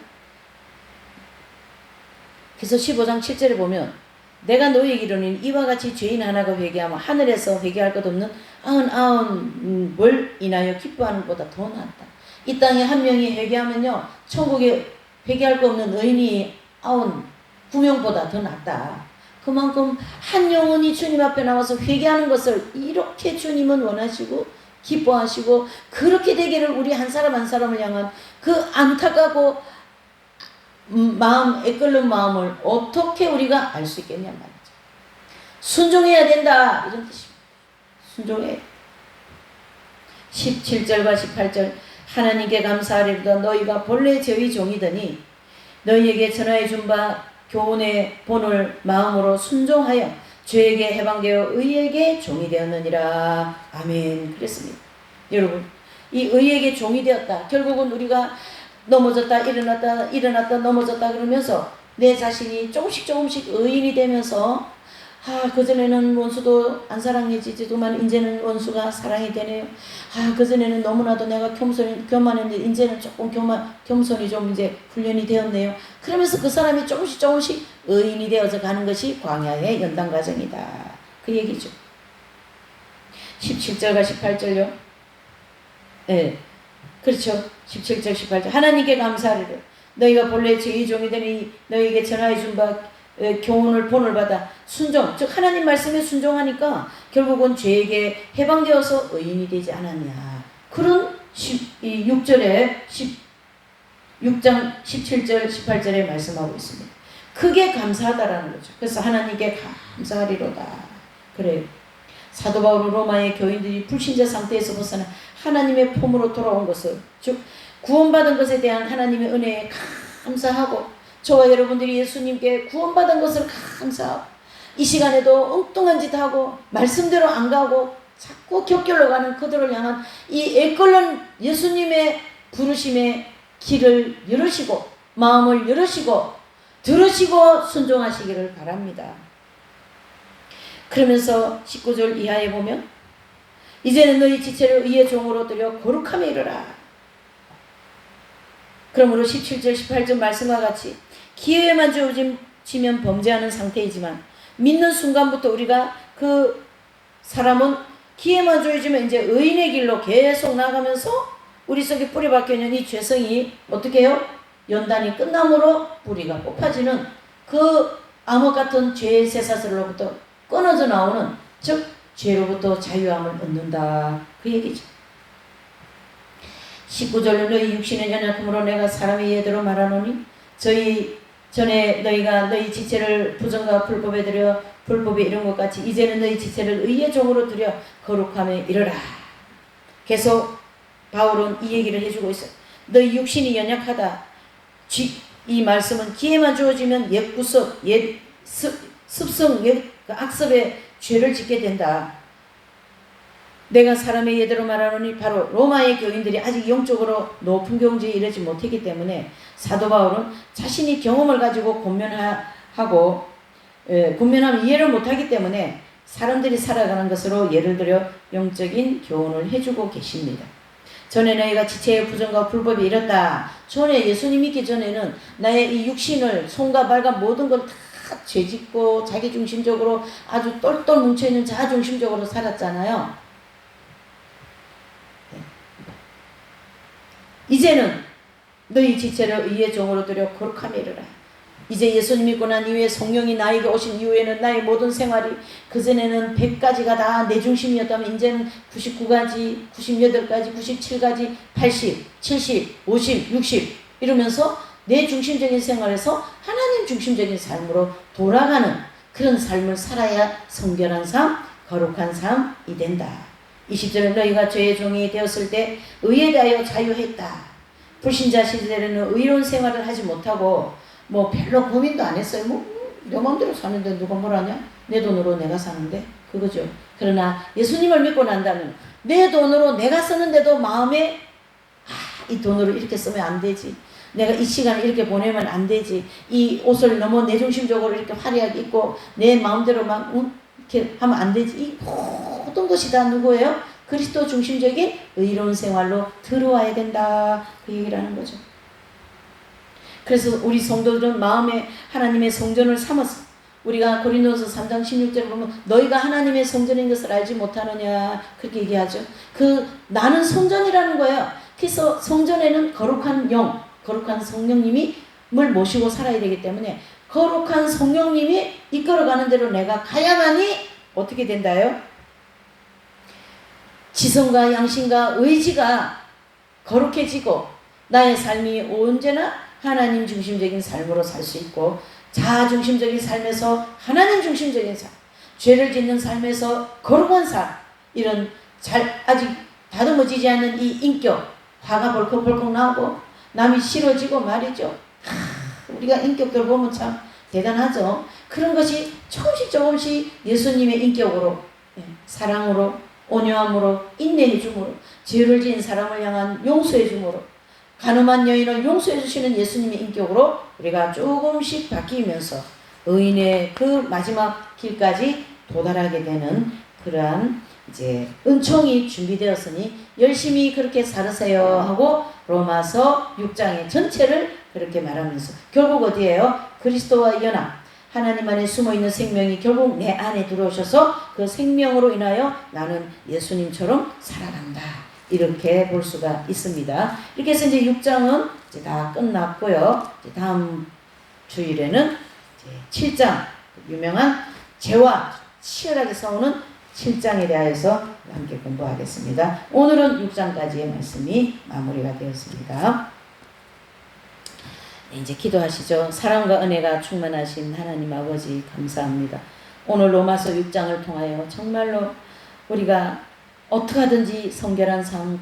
그래서 15장 7절에 보면 내가 너희에게 이르노니 이와 같이 죄인 하나가 회개하면 하늘에서 회개할 것 없는 99을 인하여 기뻐하는 것보다 더 낫다. 이 땅에 한 명이 회개하면요, 천국에 회개할 것 없는 의인이 99명보다 더 낫다. 그만큼 한 영혼이 주님 앞에 나와서 회개하는 것을 이렇게 주님은 원하시고 기뻐하시고, 그렇게 되기를 우리 한 사람 한 사람을 향한 그 안타깝고 마음, 애끓는 마음을 어떻게 우리가 알 수 있겠냐 말이죠. 순종해야 된다, 이런 뜻입니다. 순종해. 17절과 18절 하나님께 감사하리로다. 너희가 본래 저희 종이더니 너희에게 전하여 준 바 교훈의 본을 마음으로 순종하여 죄에게 해방되어 의에게 종이 되었느니라. 아멘. 그랬습니다. 여러분, 이 의에게 종이 되었다. 결국은 우리가 넘어졌다 일어났다 넘어졌다 그러면서 내 자신이 조금씩 의인이 되면서 그전에는 원수도 안 사랑해지지만 이제는 원수가 사랑이 되네요. 그전에는 너무나도 내가 교만했는데 이제는 조금 겸손이 좀 이제 훈련이 되었네요. 그러면서 그 사람이 조금씩 의인이 되어서 가는 것이 광야의 연단 과정이다. 그 얘기죠. 17절과 18절요. 네. 그렇죠. 17절 18절 하나님께 감사하리라. 너희가 본래 제 종이 되니 너희에게 전하여 준 바 교훈을 본을 받아 순종, 즉 하나님 말씀에 순종하니까 결국은 죄에게 해방되어서 의인이 되지 않았냐. 그런 6장 17절 18절에 말씀하고 있습니다. 크게 감사하다라는 거죠. 그래서 하나님께 감사하리로다. 그래요. 사도 바울은 로마의 교인들이 불신자 상태에서 벗어나 하나님의 품으로 돌아온 것을, 즉 구원받은 것에 대한 하나님의 은혜에 감사하고, 저와 여러분들이 예수님께 구원받은 것을 감사하고, 이 시간에도 엉뚱한 짓 하고 말씀대로 안 가고 자꾸 격결로 가는 그들을 향한 이 애끓는 예수님의 부르심의 길을 열으시고 마음을 열으시고 들으시고 순종하시기를 바랍니다. 그러면서 19절 이하에 보면 이제는 너희 지체를 의의 종으로 들여 거룩함에 이르라. 그러므로 17절 18절 말씀과 같이 기회에만 주어지면 범죄하는 상태이지만 믿는 순간부터 우리가 그 사람은 기회만 주어지면 이제 의인의 길로 계속 나가면서 우리 속에 뿌리 박혀있는 이 죄성이 어떻게 해요? 연단이 끝남으로 뿌리가 뽑아지는 그 암흑 같은 죄의 쇠사슬로부터 끊어져 나오는, 즉 죄로부터 자유함을 얻는다. 그 얘기죠. 19절로 너희 육신의 연약함으로 내가 사람의 예대로 말하노니 저희 전에 너희가 너희 지체를 부정과 불법에 들여 불법에 이른 것 같이 이제는 너희 지체를 의의 종으로 들여 거룩함에 이르라. 계속 바울은 이 얘기를 해주고 있어요. 너희 육신이 연약하다. 이 말씀은 기회만 주어지면 옛 구습, 옛 습성, 옛 악습의 죄를 짓게 된다. 내가 사람의 예대로 말하노니 바로 로마의 교인들이 아직 영적으로 높은 경지에 이르지 못했기 때문에 사도 바울은 자신이 경험을 가지고 권면하면 이해를 못하기 때문에 사람들이 살아가는 것으로 예를 들어 영적인 교훈을 해주고 계십니다. 전에 너희가 지체의 부정과 불법에 이뤘다. 전에 예수님 믿기 전에는 나의 이 육신을 손과 발과 모든 걸 다 죄짓고 자기중심적으로 아주 똘똘 뭉쳐있는 자아중심적으로 살았잖아요. 이제는 너희 지체를 의의 종으로 들여 거룩함에 이르라. 이제 예수님 믿고 난 이후에 성령이 나에게 오신 이후에는 나의 모든 생활이, 그전에는 100가지가 다 내 중심이었다면 이제는 99가지, 98가지, 97가지, 80, 70, 50, 60 이러면서 내 중심적인 생활에서 하나님 중심적인 삶으로 돌아가는 그런 삶을 살아야 성결한 삶, 거룩한 삶이 된다. 20절은 너희가 죄의 종이 되었을 때 의에 대하여 자유했다. 불신자 시대에는 의로운 생활을 하지 못하고 뭐 별로 고민도 안 했어요. 내 마음대로 사는데 누가 뭐라냐? 내 돈으로 내가 사는데 그거죠. 그러나 예수님을 믿고 난다면 내 돈으로 내가 쓰는데도 마음에 이 돈으로 이렇게 쓰면 안 되지. 내가 이 시간을 이렇게 보내면 안 되지. 이 옷을 너무 내 중심적으로 이렇게 화려하게 입고 내 마음대로 막 이렇게 하면 안 되지. 이 모든 것이 다 누구예요? 그리스도 중심적인 의로운 생활로 들어와야 된다. 그 얘기를 하는 거죠. 그래서 우리 성도들은 마음에 하나님의 성전을 삼았어. 우리가 고린도서 3장 16절을 보면 너희가 하나님의 성전인 것을 알지 못하느냐 그렇게 얘기하죠. 나는 성전이라는 거예요. 그래서 성전에는 거룩한 영, 거룩한 성령님이 물 모시고 살아야 되기 때문에 거룩한 성령님이 이끌어가는 대로 내가 가야만이 어떻게 된다요? 지성과 양심과 의지가 거룩해지고 나의 삶이 언제나 하나님 중심적인 삶으로 살 수 있고, 자아 중심적인 삶에서 하나님 중심적인 삶, 죄를 짓는 삶에서 거룩한 삶, 이런 아직 다듬어지지 않는 이 인격, 화가 벌컥벌컥 나오고 남이 싫어지고 말이죠. 우리가 인격들 보면 참 대단하죠. 그런 것이 조금씩 예수님의 인격으로, 사랑으로, 온유함으로, 인내해 줌으로, 죄를 지은 사람을 향한 용서해 줌으로, 가늠한 여인을 용서해 주시는 예수님의 인격으로 우리가 조금씩 바뀌면서 의인의 그 마지막 길까지 도달하게 되는 그러한 이제 은총이 준비되었으니 열심히 그렇게 살으세요 하고 로마서 6장의 전체를 그렇게 말하면서 결국 어디에요? 그리스도와 연합, 하나님 안에 숨어있는 생명이 결국 내 안에 들어오셔서 그 생명으로 인하여 나는 예수님처럼 살아간다. 이렇게 볼 수가 있습니다. 이렇게 해서 이제 6장은 이제 다 끝났고요. 이제 다음 주일에는 이제 7장, 유명한 죄와 치열하게 싸우는 7장에 대하여서 함께 공부하겠습니다. 오늘은 6장까지의 말씀이 마무리가 되었습니다. 이제 기도하시죠. 사랑과 은혜가 충만하신 하나님 아버지 감사합니다. 오늘 로마서 6장을 통하여 정말로 우리가 어떻게 하든지 성결한 삶,